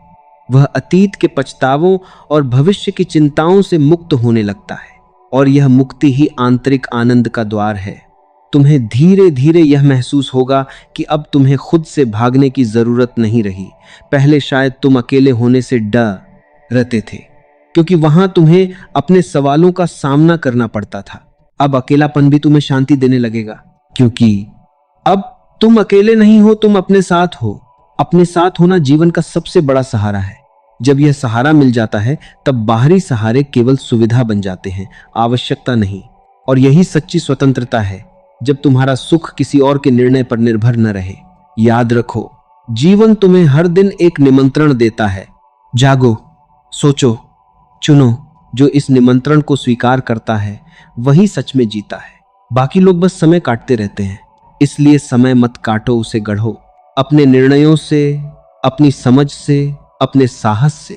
वह अतीत के पछतावों और भविष्य की चिंताओं से मुक्त होने लगता है, और यह मुक्ति ही आंतरिक आनंद का द्वार है। तुम्हें धीरे धीरे यह महसूस होगा कि अब तुम्हें खुद से भागने की जरूरत नहीं रही। पहले शायद तुम अकेले होने से डर रहते थे, क्योंकि वहां तुम्हें अपने सवालों का सामना करना पड़ता था। अब अकेलापन भी तुम्हें शांति देने लगेगा, क्योंकि अब तुम अकेले नहीं हो, तुम अपने साथ हो। अपने साथ होना जीवन का सबसे बड़ा सहारा है। जब यह सहारा मिल जाता है तब बाहरी सहारे केवल सुविधा बन जाते हैं, आवश्यकता नहीं। और यही सच्ची स्वतंत्रता है, जब तुम्हारा सुख किसी और के निर्णय पर निर्भर न रहे। याद रखो, जीवन तुम्हें हर दिन एक निमंत्रण देता है। जागो, सोचो, चुनो। जो इस निमंत्रण को स्वीकार करता है वही सच में जीता है। बाकी लोग बस समय काटते रहते हैं, इसलिए समय मत काटो, उसे गढ़ो अपने निर्णयों से, अपनी समझ से, अपने साहस से।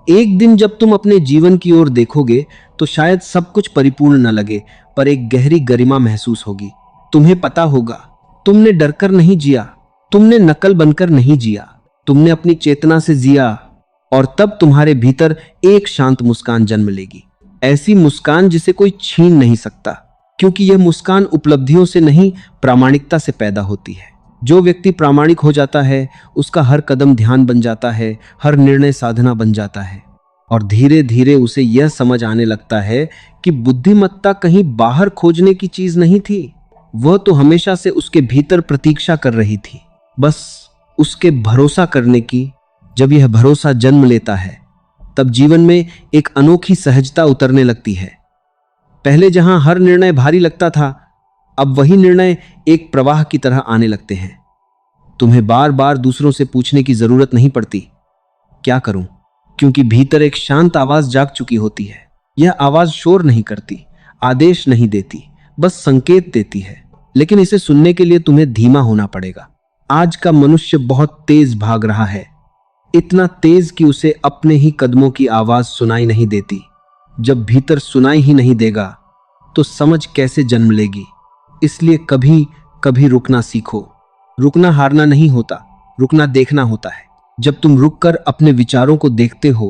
एक दिन जब तुम अपने जीवन की ओर देखोगे तो शायद सब कुछ परिपूर्ण न लगे, पर एक गहरी गरिमा महसूस होगी। तुम्हें पता होगा, तुमने डरकर नहीं जिया, तुमने नकल बनकर नहीं जिया, तुमने अपनी चेतना से जिया। और तब तुम्हारे भीतर एक शांत मुस्कान जन्म लेगी, ऐसी मुस्कान जिसे कोई छीन नहीं सकता, क्योंकि यह मुस्कान उपलब्धियों से नहीं, प्रामाणिकता से पैदा होती है। जो व्यक्ति प्रामाणिक हो जाता है उसका हर कदम ध्यान बन जाता है, हर निर्णय साधना बन जाता है, और धीरे धीरे उसे यह समझ आने लगता है कि बुद्धिमत्ता कहीं बाहर खोजने की चीज नहीं थी, वह तो हमेशा से उसके भीतर प्रतीक्षा कर रही थी, बस उसके भरोसा करने की। जब यह भरोसा जन्म लेता है तब जीवन में एक अनोखी सहजता उतरने लगती है। पहले जहां हर निर्णय भारी लगता था, अब वही निर्णय एक प्रवाह की तरह आने लगते हैं। तुम्हें बार बार दूसरों से पूछने की जरूरत नहीं पड़ती, क्या करूं, क्योंकि भीतर एक शांत आवाज जाग चुकी होती है। यह आवाज शोर नहीं करती, आदेश नहीं देती, बस संकेत देती है। लेकिन इसे सुनने के लिए तुम्हें धीमा होना पड़ेगा। आज का मनुष्य बहुत तेज भाग रहा है, इतना तेज कि उसे अपने ही कदमों की आवाज सुनाई नहीं देती। जब भीतर सुनाई ही नहीं देगा तो समझ कैसे जन्म लेगी। इसलिए कभी कभी रुकना सीखो। रुकना हारना नहीं होता, रुकना देखना होता है। जब तुम रुककर अपने विचारों को देखते हो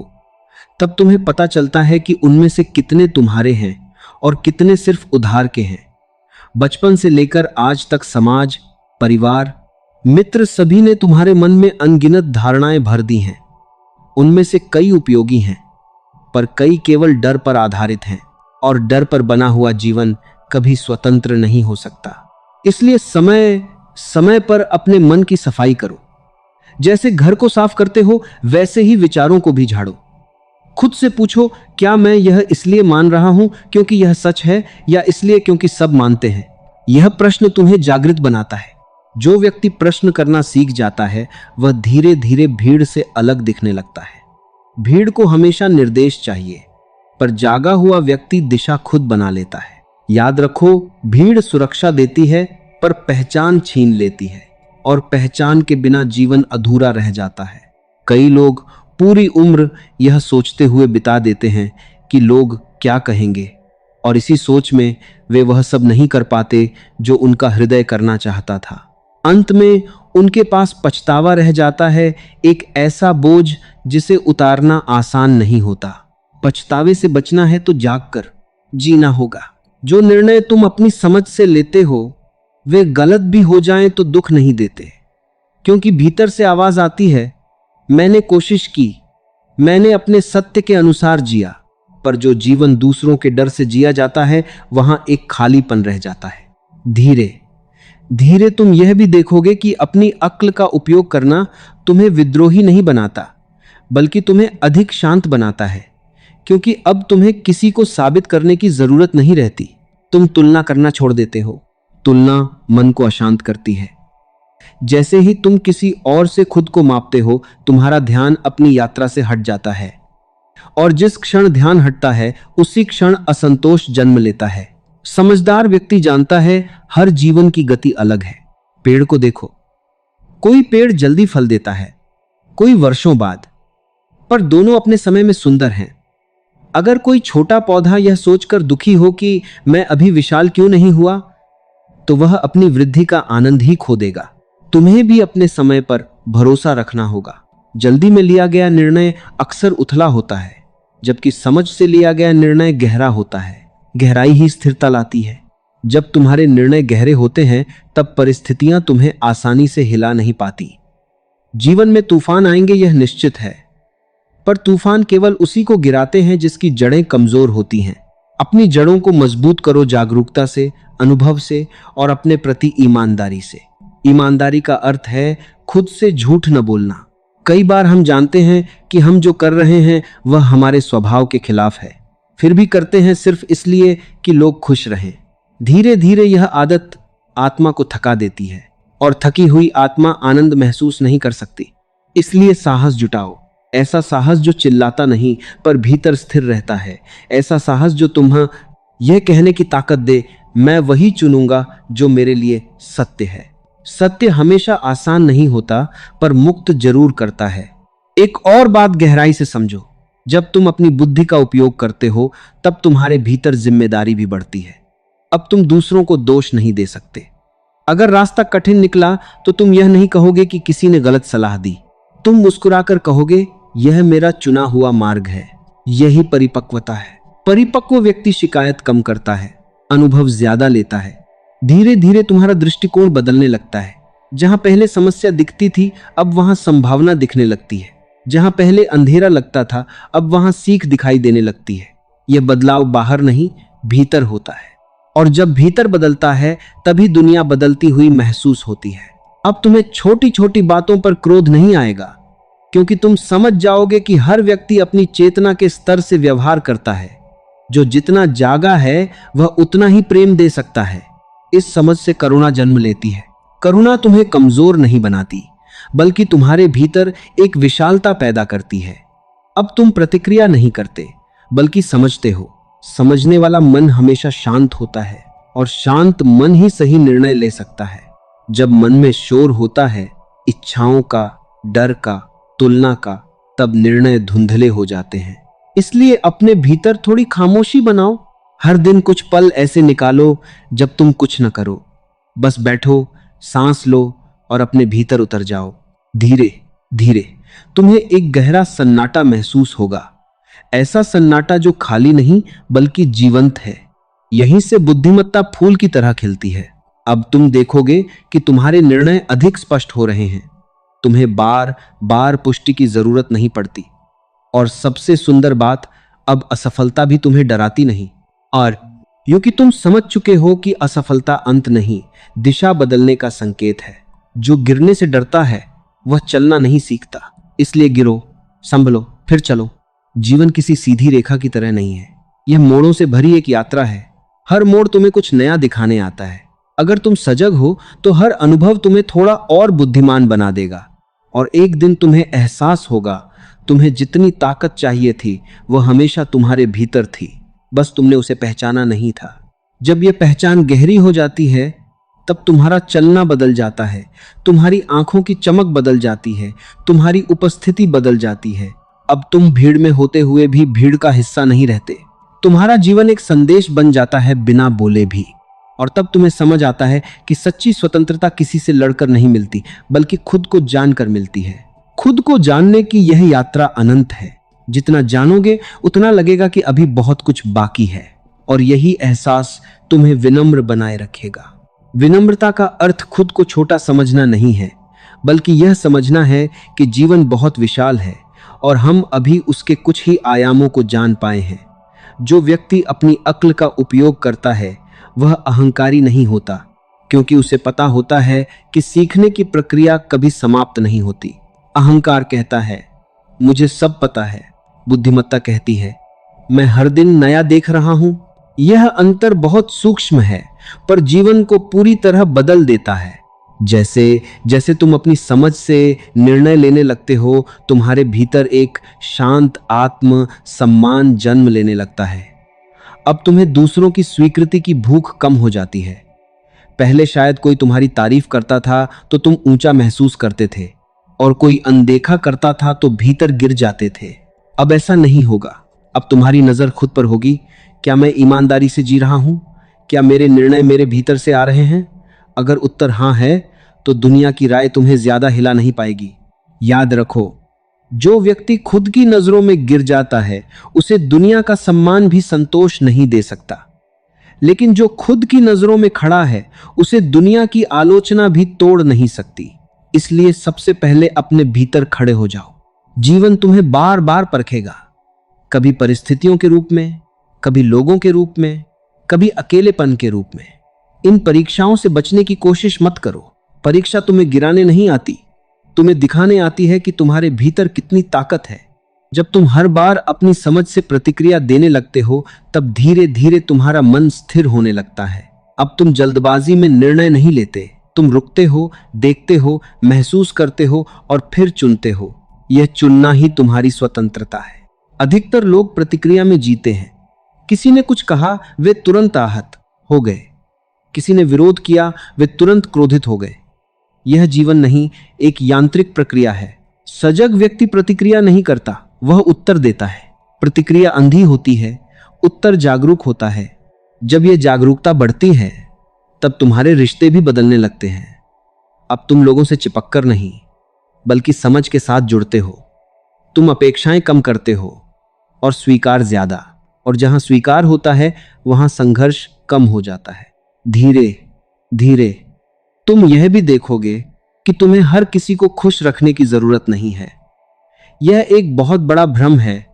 तब तुम्हें पता चलता है कि उनमें से कितने तुम्हारे हैं और कितने सिर्फ उधार के हैं। बचपन से लेकर आज तक समाज, परिवार, मित्र सभी ने तुम्हारे मन में अनगिनत धारणाएं भर दी हैं। उनमें से कई उपयोगी हैं, पर कई केवल डर पर आधारित हैं, और डर पर बना हुआ जीवन कभी स्वतंत्र नहीं हो सकता। इसलिए समय समय पर अपने मन की सफाई करो। जैसे घर को साफ करते हो वैसे ही विचारों को भी झाड़ो। खुद से पूछो, क्या मैं यह इसलिए मान रहा हूं क्योंकि यह सच है, या इसलिए क्योंकि सब मानते हैं। यह प्रश्न तुम्हें जागृत बनाता है। जो व्यक्ति प्रश्न करना सीख जाता है वह धीरे धीरे भीड़ से अलग दिखने लगता है। भीड़ को हमेशा निर्देश चाहिए, पर जागा हुआ व्यक्ति दिशा खुद बना लेता है। याद रखो, भीड़ सुरक्षा देती है पर पहचान छीन लेती है, और पहचान के बिना जीवन अधूरा रह जाता है। कई लोग पूरी उम्र यह सोचते हुए बिता देते हैं कि लोग क्या कहेंगे, और इसी सोच में वे वह सब नहीं कर पाते जो उनका हृदय करना चाहता था। अंत में उनके पास पछतावा रह जाता है, एक ऐसा बोझ जिसे उतारना आसान नहीं होता। पछतावे से बचना है तो जागकर जीना होगा। जो निर्णय तुम अपनी समझ से लेते हो वे गलत भी हो जाएं तो दुख नहीं देते, क्योंकि भीतर से आवाज आती है, मैंने कोशिश की, मैंने अपने सत्य के अनुसार जिया। पर जो जीवन दूसरों के डर से जिया जाता है वहां एक खालीपन रह जाता है। धीरे धीरे तुम यह भी देखोगे कि अपनी अक्ल का उपयोग करना तुम्हें विद्रोही नहीं बनाता, बल्कि तुम्हें अधिक शांत बनाता है, क्योंकि अब तुम्हें किसी को साबित करने की जरूरत नहीं रहती। तुम तुलना करना छोड़ देते हो। तुलना मन को अशांत करती है। जैसे ही तुम किसी और से खुद को मापते हो, तुम्हारा ध्यान अपनी यात्रा से हट जाता है, और जिस क्षण ध्यान हटता है उसी क्षण असंतोष जन्म लेता है। समझदार व्यक्ति जानता है हर जीवन की गति अलग है। पेड़ को देखो, कोई पेड़ जल्दी फल देता है, कोई वर्षों बाद, पर दोनों अपने समय में सुंदर हैं। अगर कोई छोटा पौधा यह सोचकर दुखी हो कि मैं अभी विशाल क्यों नहीं हुआ, तो वह अपनी वृद्धि का आनंद ही खो देगा। तुम्हें भी अपने समय पर भरोसा रखना होगा। जल्दी में लिया गया निर्णय अक्सर उथला होता है, जबकि समझ से लिया गया निर्णय गहरा होता है। गहराई ही स्थिरता लाती है। जब तुम्हारे निर्णय गहरे होते हैं, तब परिस्थितियां तुम्हें आसानी से हिला नहीं पाती। जीवन में तूफान आएंगे, यह निश्चित है, पर तूफान केवल उसी को गिराते हैं जिसकी जड़ें कमजोर होती हैं। अपनी जड़ों को मजबूत करो, जागरूकता से, अनुभव से और अपने प्रति ईमानदारी से। ईमानदारी का अर्थ है खुद से झूठ न बोलना। कई बार हम जानते हैं कि हम जो कर रहे हैं वह हमारे स्वभाव के खिलाफ है, फिर भी करते हैं सिर्फ इसलिए कि लोग खुश रहें। धीरे धीरे यह आदत आत्मा को थका देती है, और थकी हुई आत्मा आनंद महसूस नहीं कर सकती। इसलिए साहस जुटाओ, ऐसा साहस जो चिल्लाता नहीं पर भीतर स्थिर रहता है। ऐसा साहस जो तुम्हें यह कहने की ताकत दे, मैं वही चुनूंगा जो मेरे लिए सत्य है। सत्य हमेशा आसान नहीं होता, पर मुक्त जरूर करता है। एक और बात गहराई से समझो, जब तुम अपनी बुद्धि का उपयोग करते हो, तब तुम्हारे भीतर जिम्मेदारी भी बढ़ती है। अब तुम दूसरों को दोष नहीं दे सकते। अगर रास्ता कठिन निकला तो तुम यह नहीं कहोगे कि किसी ने गलत सलाह दी। तुम मुस्कुराकर कहोगे, यह मेरा चुना हुआ मार्ग है। यही परिपक्वता है। परिपक्व व्यक्ति शिकायत कम करता है, अनुभव ज्यादा लेता है। धीरे धीरे तुम्हारा दृष्टिकोण बदलने लगता है। जहां पहले समस्या दिखती थी, अब वहां संभावना दिखने लगती है। जहां पहले अंधेरा लगता था, अब वहां सीख दिखाई देने लगती है। यह बदलाव बाहर नहीं, भीतर होता है, और जब भीतर बदलता है तभी दुनिया बदलती हुई महसूस होती है। अब तुम्हें छोटी छोटी बातों पर क्रोध नहीं आएगा, क्योंकि तुम समझ जाओगे कि हर व्यक्ति अपनी चेतना के स्तर से व्यवहार करता है। जो जितना जागा है वह उतना ही प्रेम दे सकता है। इस समझ से करुणा जन्म लेती है। करुणा तुम्हें कमजोर नहीं बनाती, बल्कि तुम्हारे भीतर एक विशालता पैदा करती है। अब तुम प्रतिक्रिया नहीं करते, बल्कि समझते हो। समझने वाला मन हमेशा शांत होता है, और शांत मन ही सही निर्णय ले सकता है। जब मन में शोर होता है, इच्छाओं का, डर का, तुलना का, तब निर्णय धुंधले हो जाते हैं। इसलिए अपने भीतर थोड़ी खामोशी बनाओ। हर दिन कुछ पल ऐसे निकालो जब तुम कुछ न करो, बस बैठो, सांस लो और अपने भीतर उतर जाओ। धीरे धीरे तुम्हें एक गहरा सन्नाटा महसूस होगा। ऐसा सन्नाटा जो खाली नहीं बल्कि जीवंत है। यहीं से बुद्धिमत्ता फूल की तरह खिलती है। अब तुम देखोगे कि तुम्हारे निर्णय अधिक स्पष्ट हो रहे हैं। तुम्हें बार बार पुष्टि की जरूरत नहीं पड़ती। और सबसे सुंदर बात, अब असफलता भी तुम्हें डराती नहीं। और क्योंकि तुम समझ चुके हो कि असफलता अंत नहीं, दिशा बदलने का संकेत है। जो गिरने से डरता है वह चलना नहीं सीखता। इसलिए गिरो, संभलो, फिर चलो। जीवन किसी सीधी रेखा की तरह नहीं है, यह मोड़ों से भरी एक यात्रा है। हर मोड़ तुम्हें कुछ नया दिखाने आता है। अगर तुम सजग हो तो हर अनुभव तुम्हें थोड़ा और बुद्धिमान बना देगा, और एक दिन तुम्हें एहसास होगा तुम्हें जितनी ताकत चाहिए थी वह हमेशा तुम्हारे भीतर थी, बस तुमने उसे पहचाना नहीं था। जब यह पहचान गहरी हो जाती है, तब तुम्हारा चलना बदल जाता है, तुम्हारी आंखों की चमक बदल जाती है, तुम्हारी उपस्थिति बदल जाती है। अब तुम भीड़ में होते हुए भी भीड़ का हिस्सा नहीं रहते। तुम्हारा जीवन एक संदेश बन जाता है, बिना बोले भी। और तब तुम्हें समझ आता है कि सच्ची स्वतंत्रता किसी से लड़कर नहीं मिलती, बल्कि खुद को जानकर मिलती है। खुद को जानने की यह यात्रा अनंत है। जितना जानोगे उतना लगेगा कि अभी बहुत कुछ बाकी है, और यही एहसास तुम्हें विनम्र बनाए रखेगा। विनम्रता का अर्थ खुद को छोटा समझना नहीं है, बल्कि यह समझना है कि जीवन बहुत विशाल है और हम अभी उसके कुछ ही आयामों को जान पाए हैं। जो व्यक्ति अपनी अक्ल का उपयोग करता है वह अहंकारी नहीं होता, क्योंकि उसे पता होता है कि सीखने की प्रक्रिया कभी समाप्त नहीं होती। अहंकार कहता है मुझे सब पता है, बुद्धिमत्ता कहती है मैं हर दिन नया देख रहा हूं। यह अंतर बहुत सूक्ष्म है, पर जीवन को पूरी तरह बदल देता है। जैसे जैसे तुम अपनी समझ से निर्णय लेने लगते हो, तुम्हारे भीतर एक शांत आत्म सम्मान जन्म लेने लगता है। अब तुम्हें दूसरों की स्वीकृति की भूख कम हो जाती है। पहले शायद कोई तुम्हारी तारीफ करता था तो तुम ऊंचा महसूस करते थे, और कोई अनदेखा करता था तो भीतर गिर जाते थे। अब ऐसा नहीं होगा। अब तुम्हारी नजर खुद पर होगी। क्या मैं ईमानदारी से जी रहा हूं? क्या मेरे निर्णय मेरे भीतर से आ रहे हैं? अगर उत्तर हां है, तो दुनिया की राय तुम्हें ज्यादा हिला नहीं पाएगी। याद रखो, जो व्यक्ति खुद की नजरों में गिर जाता है, उसे दुनिया का सम्मान भी संतोष नहीं दे सकता। लेकिन जो खुद की नजरों में खड़ा है, उसे दुनिया की आलोचना भी तोड़ नहीं सकती। इसलिए सबसे पहले अपने भीतर खड़े हो जाओ। जीवन तुम्हें बार बार परखेगा, कभी परिस्थितियों के रूप में, कभी लोगों के रूप में, कभी अकेलेपन के रूप में। इन परीक्षाओं से बचने की कोशिश मत करो। परीक्षा तुम्हें गिराने नहीं आती, तुम्हें दिखाने आती है कि तुम्हारे भीतर कितनी ताकत है। जब तुम हर बार अपनी समझ से प्रतिक्रिया देने लगते हो, तब धीरे धीरे तुम्हारा मन स्थिर होने लगता है। अब तुम जल्दबाजी में निर्णय नहीं लेते, तुम रुकते हो, देखते हो, महसूस करते हो और फिर चुनते हो। यह चुनना ही तुम्हारी स्वतंत्रता है। अधिकतर लोग प्रतिक्रिया में जीते हैं। किसी ने कुछ कहा, वे तुरंत आहत हो गए। किसी ने विरोध किया, वे तुरंत क्रोधित हो गए। यह जीवन नहीं, एक यांत्रिक प्रक्रिया है। सजग व्यक्ति प्रतिक्रिया नहीं करता, वह उत्तर देता है। प्रतिक्रिया अंधी होती है, उत्तर जागरूक होता है। जब यह जागरूकता बढ़ती है, तब तुम्हारे रिश्ते भी बदलने लगते हैं। अब तुम लोगों से चिपककर नहीं, बल्कि समझ के साथ जुड़ते हो। तुम अपेक्षाएं कम करते हो और स्वीकार ज्यादा। और जहां स्वीकार होता है, वहां संघर्ष कम हो जाता है। धीरे धीरे तुम यह भी देखोगे कि तुम्हें हर किसी को खुश रखने की जरूरत नहीं है। यह एक बहुत बड़ा भ्रम है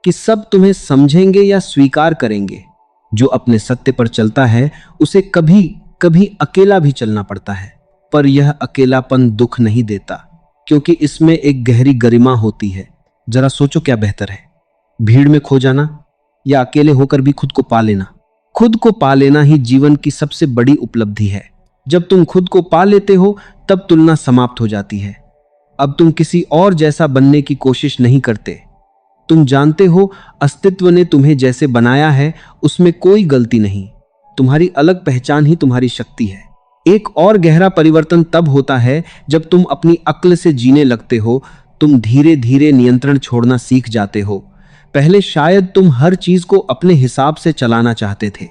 कि सब तुम्हें समझेंगे या स्वीकार करेंगे। जो अपने सत्य पर चलता है, उसे कभी कभी अकेला भी चलना पड़ता है, पर यह अकेलापन दुख नहीं देता, क्योंकि इसमें एक गहरी गरिमा होती है। जरा सोचो, क्या बेहतर है, भीड़ में खो जाना या अकेले होकर भी खुद को पा लेना? खुद को पा लेना ही जीवन की सबसे बड़ी उपलब्धि है। जब तुम खुद को पा लेते हो, तब तुलना समाप्त हो जाती है। अब तुम किसी और जैसा बनने की कोशिश नहीं करते। तुम जानते हो, अस्तित्व ने तुम्हें जैसे बनाया है, उसमें कोई गलती नहीं। तुम्हारी अलग पहचान ही तुम्हारी शक्ति है। एक और गहरा परिवर्तन तब होता है जब तुम अपनी अक्ल से जीने लगते हो। तुम धीरे धीरे नियंत्रण छोड़ना सीख जाते हो। पहले शायद तुम हर चीज को अपने हिसाब से चलाना चाहते थे।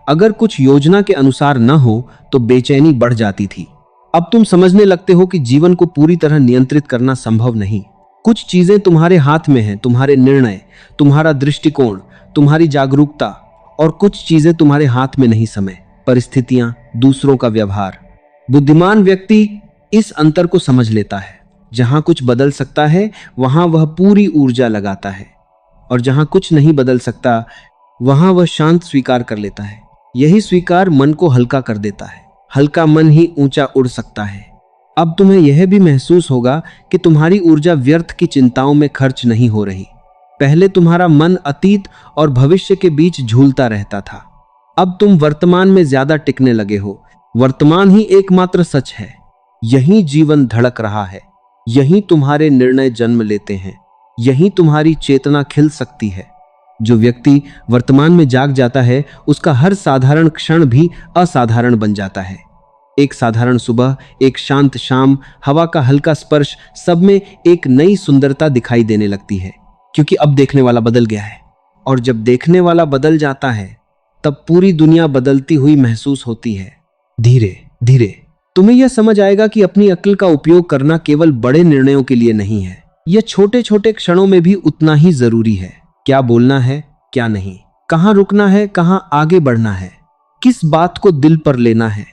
अगर कुछ योजना के अनुसार न हो तो बेचैनी बढ़ जाती थी। अब तुम समझने लगते हो कि जीवन को पूरी तरह नियंत्रित करना संभव नहीं। कुछ चीजें तुम्हारे हाथ में हैं, तुम्हारे निर्णय, तुम्हारा दृष्टिकोण, तुम्हारी जागरूकता, और कुछ चीजें तुम्हारे हाथ में नहीं, समय, परिस्थितियां, दूसरों का व्यवहार। बुद्धिमान व्यक्ति इस अंतर को समझ लेता है। जहां कुछ बदल सकता है, वहां वह पूरी ऊर्जा लगाता है, और जहां कुछ नहीं बदल सकता, वहां वह शांत स्वीकार कर लेता है। यही स्वीकार मन को हल्का कर देता है। हल्का मन ही ऊंचा उड़ सकता है। अब तुम्हें यह भी महसूस होगा कि तुम्हारी ऊर्जा व्यर्थ की चिंताओं में खर्च नहीं हो रही। पहले तुम्हारा मन अतीत और भविष्य के बीच झूलता रहता था। अब तुम वर्तमान में ज्यादा टिकने लगे हो। वर्तमान ही एकमात्र सच है। यही जीवन धड़क रहा है। यही तुम्हारे निर्णय जन्म लेते हैं। यही तुम्हारी चेतना खिल सकती है। जो व्यक्ति वर्तमान में जाग जाता है, उसका हर साधारण क्षण भी असाधारण बन जाता है। एक साधारण सुबह, एक शांत शाम, हवा का हल्का स्पर्श, सब में एक नई सुंदरता दिखाई देने लगती है, क्योंकि अब देखने वाला बदल गया है। और जब देखने वाला बदल जाता है, तब पूरी दुनिया बदलती हुई महसूस होती है। धीरे धीरे तुम्हें यह समझ आएगा कि अपनी अक्ल का उपयोग करना केवल बड़े निर्णयों के लिए नहीं है। यह छोटे छोटे क्षणों में भी उतना ही जरूरी है। क्या बोलना है, क्या नहीं, कहां रुकना है, कहां आगे बढ़ना है, किस बात को दिल पर लेना है,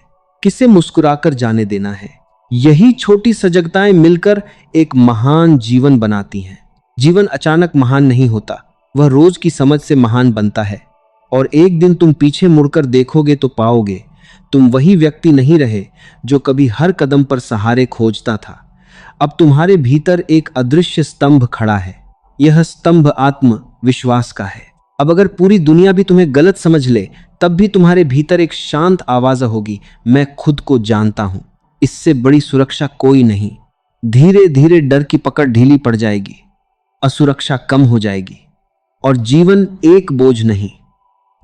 किसे मुस्कुराकर जाने देना है। यही छोटी सजगताएं मिलकर एक महान जीवन बनाती हैं। जीवन अचानक महान नहीं होता, वह रोज की समझ से महान बनता है। और एक दिन तुम पीछे मुड़कर देखोगे तो पाओगे, तुम वही व्यक्ति नहीं रहे जो कभी हर कदम पर सहारे खोजता था। अब तुम्हारे भीतर एक अदृश्य स्तंभ खड़ा है। यह स्तंभ आत्म विश्वास का है। अब अगर पूरी दुनिया भी तुम्हें गलत समझ ले, तब भी तुम्हारे भीतर एक शांत आवाज होगी, मैं खुद को जानता हूं। इससे बड़ी सुरक्षा कोई नहीं। धीरे धीरे डर की पकड़ ढीली पड़ जाएगी, असुरक्षा कम हो जाएगी और जीवन एक बोझ नहीं,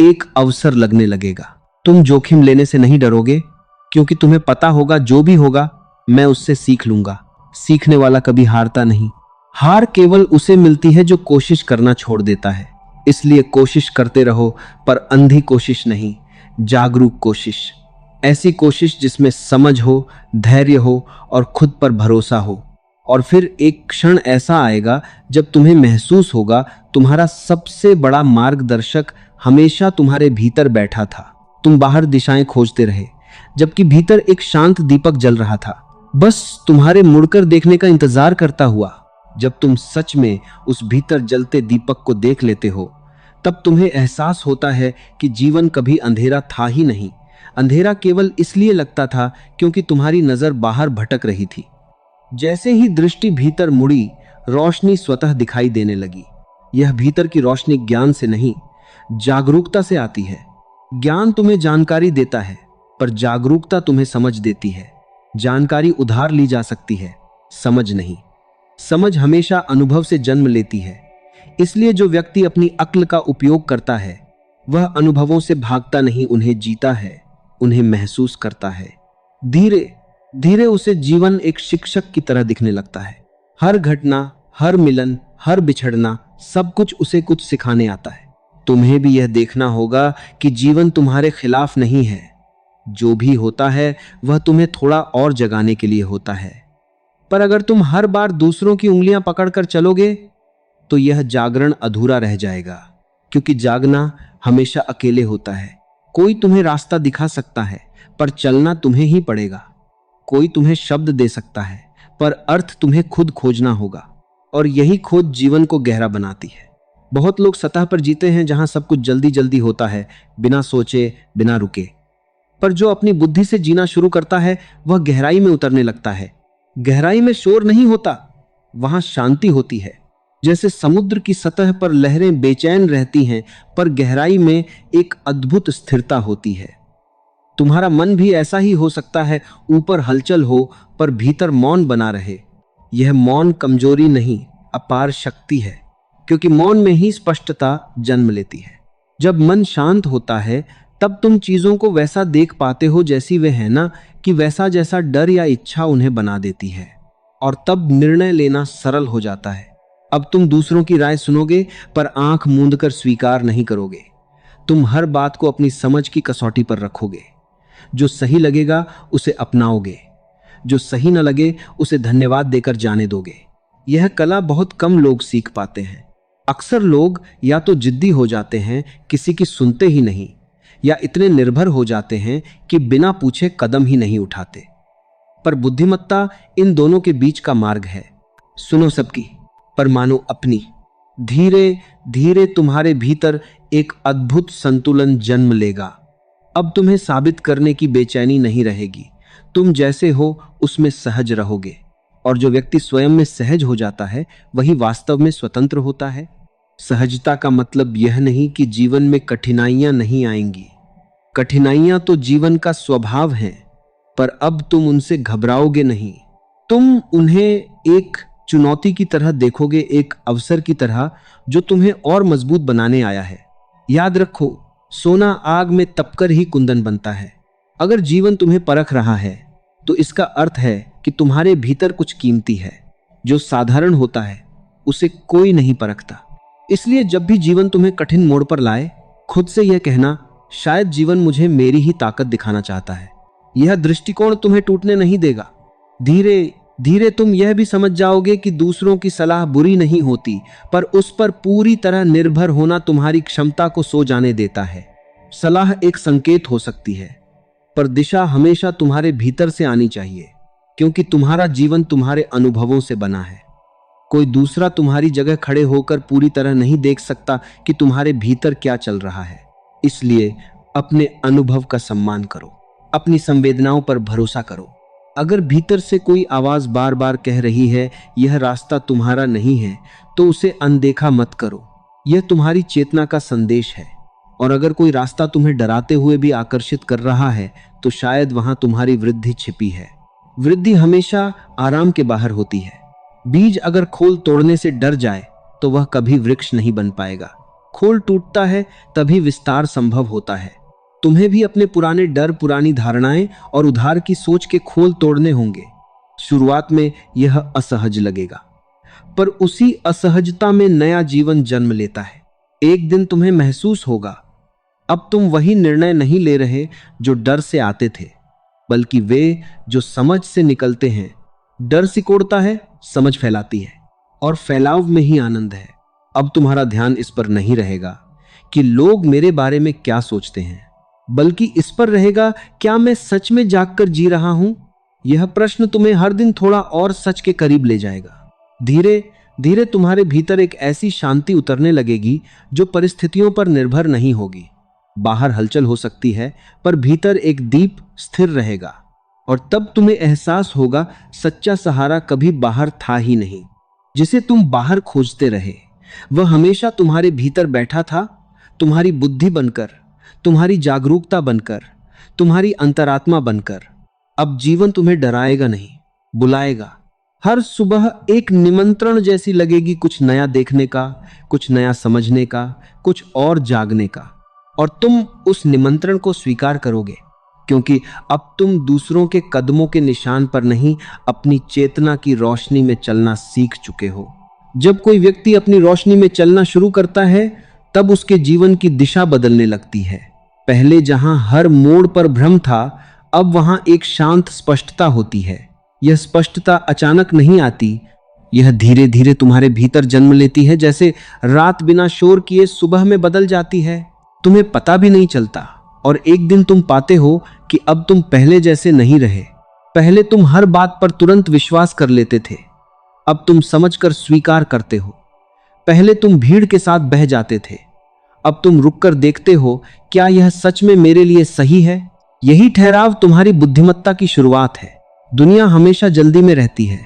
एक अवसर लगने लगेगा। तुम जोखिम लेने से नहीं डरोगे, क्योंकि तुम्हें पता होगा जो भी होगा मैं उससे सीख लूंगा। सीखने वाला कभी हारता नहीं। हार केवल उसे मिलती है जो कोशिश करना छोड़ देता है। इसलिए कोशिश करते रहो, पर अंधी कोशिश नहीं, जागरूक कोशिश। ऐसी कोशिश जिसमें समझ हो, धैर्य हो और खुद पर भरोसा हो। और फिर एक क्षण ऐसा आएगा जब तुम्हें महसूस होगा तुम्हारा सबसे बड़ा मार्गदर्शक हमेशा तुम्हारे भीतर बैठा था। तुम बाहर दिशाएं खोजते रहे, जबकि भीतर एक शांत दीपक जल रहा था, बस तुम्हारे मुड़कर देखने का इंतजार करता हुआ। जब तुम सच में उस भीतर जलते दीपक को देख लेते हो, तब तुम्हें एहसास होता है कि जीवन कभी अंधेरा था ही नहीं। अंधेरा केवल इसलिए लगता था क्योंकि तुम्हारी नजर बाहर भटक रही थी। जैसे ही दृष्टि भीतर मुड़ी, रोशनी स्वतः दिखाई देने लगी। यह भीतर की रोशनी ज्ञान से नहीं, जागरूकता से आती है। ज्ञान तुम्हें जानकारी देता है, पर जागरूकता तुम्हें समझ देती है। जानकारी उधार ली जा सकती है, समझ नहीं। समझ हमेशा अनुभव से जन्म लेती है। इसलिए जो व्यक्ति अपनी अक्ल का उपयोग करता है, वह अनुभवों से भागता नहीं, उन्हें जीता है, उन्हें महसूस करता है। धीरे धीरे उसे जीवन एक शिक्षक की तरह दिखने लगता है। हर घटना, हर मिलन, हर बिछड़ना, सब कुछ उसे कुछ सिखाने आता है। तुम्हें भी यह देखना होगा कि जीवन तुम्हारे खिलाफ नहीं है। जो भी होता है वह तुम्हें थोड़ा और जगाने के लिए होता है। पर अगर तुम हर बार दूसरों की उंगलियां पकड़कर चलोगे, तो यह जागरण अधूरा रह जाएगा। क्योंकि जागना हमेशा अकेले होता है। कोई तुम्हें रास्ता दिखा सकता है, पर चलना तुम्हें ही पड़ेगा। कोई तुम्हें शब्द दे सकता है, पर अर्थ तुम्हें खुद खोजना होगा। और यही खोज जीवन को गहरा बनाती है। बहुत लोग सतह पर जीते हैं, जहां सब कुछ जल्दी जल्दी होता है, बिना सोचे, बिना रुके। पर जो अपनी बुद्धि से जीना शुरू करता है, वह गहराई में उतरने लगता है। गहराई में शोर नहीं होता, वहां शांति होती है। जैसे समुद्र की सतह पर लहरें बेचैन रहती हैं, पर गहराई में एक अद्भुत स्थिरता होती है। तुम्हारा मन भी ऐसा ही हो सकता है, ऊपर हलचल हो पर भीतर मौन बना रहे। यह मौन कमजोरी नहीं, अपार शक्ति है, क्योंकि मौन में ही स्पष्टता जन्म लेती है। जब मन शांत होता है, तब तुम चीजों को वैसा देख पाते हो जैसी वे है ना, कि वैसा जैसा डर या इच्छा उन्हें बना देती है। और तब निर्णय लेना सरल हो जाता है। अब तुम दूसरों की राय सुनोगे, पर आंख मूंद कर स्वीकार नहीं करोगे। तुम हर बात को अपनी समझ की कसौटी पर रखोगे। जो सही लगेगा उसे अपनाओगे, जो सही न लगे उसे धन्यवाद देकर जाने दोगे। यह कला बहुत कम लोग सीख पाते हैं। अक्सर लोग या तो जिद्दी हो जाते हैं, किसी की सुनते ही नहीं, या इतने निर्भर हो जाते हैं कि बिना पूछे कदम ही नहीं उठाते। पर बुद्धिमत्ता इन दोनों के बीच का मार्ग है। सुनो सबकी, पर मानो अपनी। धीरे धीरे तुम्हारे भीतर एक अद्भुत संतुलन जन्म लेगा। अब तुम्हें साबित करने की बेचैनी नहीं रहेगी। तुम जैसे हो उसमें सहज रहोगे। और जो व्यक्ति स्वयं में सहज हो जाता है, वही वास्तव में स्वतंत्र होता है। सहजता का मतलब यह नहीं कि जीवन में कठिनाइयां नहीं आएंगी। कठिनाइयां तो जीवन का स्वभाव है, पर अब तुम उनसे घबराओगे नहीं। तुम उन्हें एक चुनौती की तरह देखोगे, एक अवसर की तरह जो तुम्हें और मजबूत बनाने आया है। याद रखो, सोना आग में तपकर ही कुंदन बनता है। अगर जीवन तुम्हें परख रहा है, तो इसका अर्थ है कि तुम्हारे भीतर कुछ कीमती है। जो साधारण होता है उसे कोई नहीं परखता। इसलिए जब भी जीवन तुम्हें कठिन मोड़ पर लाए, खुद से यह कहना, शायद जीवन मुझे मेरी ही ताकत दिखाना चाहता है। यह दृष्टिकोण तुम्हें टूटने नहीं देगा। धीरे धीरे तुम यह भी समझ जाओगे कि दूसरों की सलाह बुरी नहीं होती, पर उस पर पूरी तरह निर्भर होना तुम्हारी क्षमता को सो जाने देता है। सलाह एक संकेत हो सकती है, पर दिशा हमेशा तुम्हारे भीतर से आनी चाहिए, क्योंकि तुम्हारा जीवन तुम्हारे अनुभवों से बना है। कोई दूसरा तुम्हारी जगह खड़े होकर पूरी तरह नहीं देख सकता कि तुम्हारे भीतर क्या चल रहा है। इसलिए अपने अनुभव का सम्मान करो, अपनी संवेदनाओं पर भरोसा करो। अगर भीतर से कोई आवाज बार बार कह रही है यह रास्ता तुम्हारा नहीं है, तो उसे अनदेखा मत करो। यह तुम्हारी चेतना का संदेश है। और अगर कोई रास्ता तुम्हें डराते हुए भी आकर्षित कर रहा है, तो शायद वहां तुम्हारी वृद्धि छिपी है। वृद्धि हमेशा आराम के बाहर होती है। बीज अगर खोल तोड़ने से डर जाए तो वह कभी वृक्ष नहीं बन पाएगा। खोल टूटता है तभी विस्तार संभव होता है। तुम्हें भी अपने पुराने डर, पुरानी धारणाएं और उधार की सोच के खोल तोड़ने होंगे। शुरुआत में यह असहज लगेगा, पर उसी असहजता में नया जीवन जन्म लेता है। एक दिन तुम्हें महसूस होगा अब तुम वही निर्णय नहीं ले रहे जो डर से आते थे, बल्कि वे जो समझ से निकलते हैं। डर सिकोड़ता है, समझ फैलाती है, और फैलाव में ही आनंद है। अब तुम्हारा ध्यान इस पर नहीं रहेगा कि लोग मेरे बारे में क्या सोचते हैं, बल्कि इस पर रहेगा क्या मैं सच में जागकर जी रहा हूं। यह प्रश्न तुम्हें हर दिन थोड़ा और सच के करीब ले जाएगा। धीरे धीरे तुम्हारे भीतर एक ऐसी शांति उतरने लगेगी जो परिस्थितियों पर निर्भर नहीं होगी। बाहर हलचल हो सकती है, पर भीतर एक दीप स्थिर रहेगा, और तब तुम्हें एहसास होगा सच्चा सहारा कभी बाहर था ही नहीं। जिसे तुम बाहर खोजते रहे वह हमेशा तुम्हारे भीतर बैठा था, तुम्हारी बुद्धि बनकर, तुम्हारी जागरूकता बनकर, तुम्हारी अंतरात्मा बनकर। अब जीवन तुम्हें डराएगा नहीं, बुलाएगा। हर सुबह एक निमंत्रण जैसी लगेगी, कुछ नया देखने का, कुछ नया समझने का, कुछ और जागने का। और तुम उस निमंत्रण को स्वीकार करोगे, क्योंकि अब तुम दूसरों के कदमों के निशान पर नहीं, अपनी चेतना की रोशनी में चलना सीख चुके हो। जब कोई व्यक्ति अपनी रोशनी में चलना शुरू करता है तब उसके जीवन की दिशा बदलने लगती है। पहले जहां हर मोड़ पर भ्रम था, अब वहां एक शांत स्पष्टता होती है। यह स्पष्टता अचानक नहीं आती, यह धीरे धीरे तुम्हारे भीतर जन्म लेती है। जैसे रात बिना शोर किए सुबह में बदल जाती है, तुम्हें पता भी नहीं चलता। और एक दिन तुम पाते हो कि अब तुम पहले जैसे नहीं रहे। पहले तुम हर बात पर तुरंत विश्वास कर लेते थे, अब तुम समझकर स्वीकार करते हो। पहले तुम भीड़ के साथ बह जाते थे, अब तुम रुककर देखते हो क्या यह सच में मेरे लिए सही है। यही ठहराव तुम्हारी बुद्धिमत्ता की शुरुआत है। दुनिया हमेशा जल्दी में रहती है।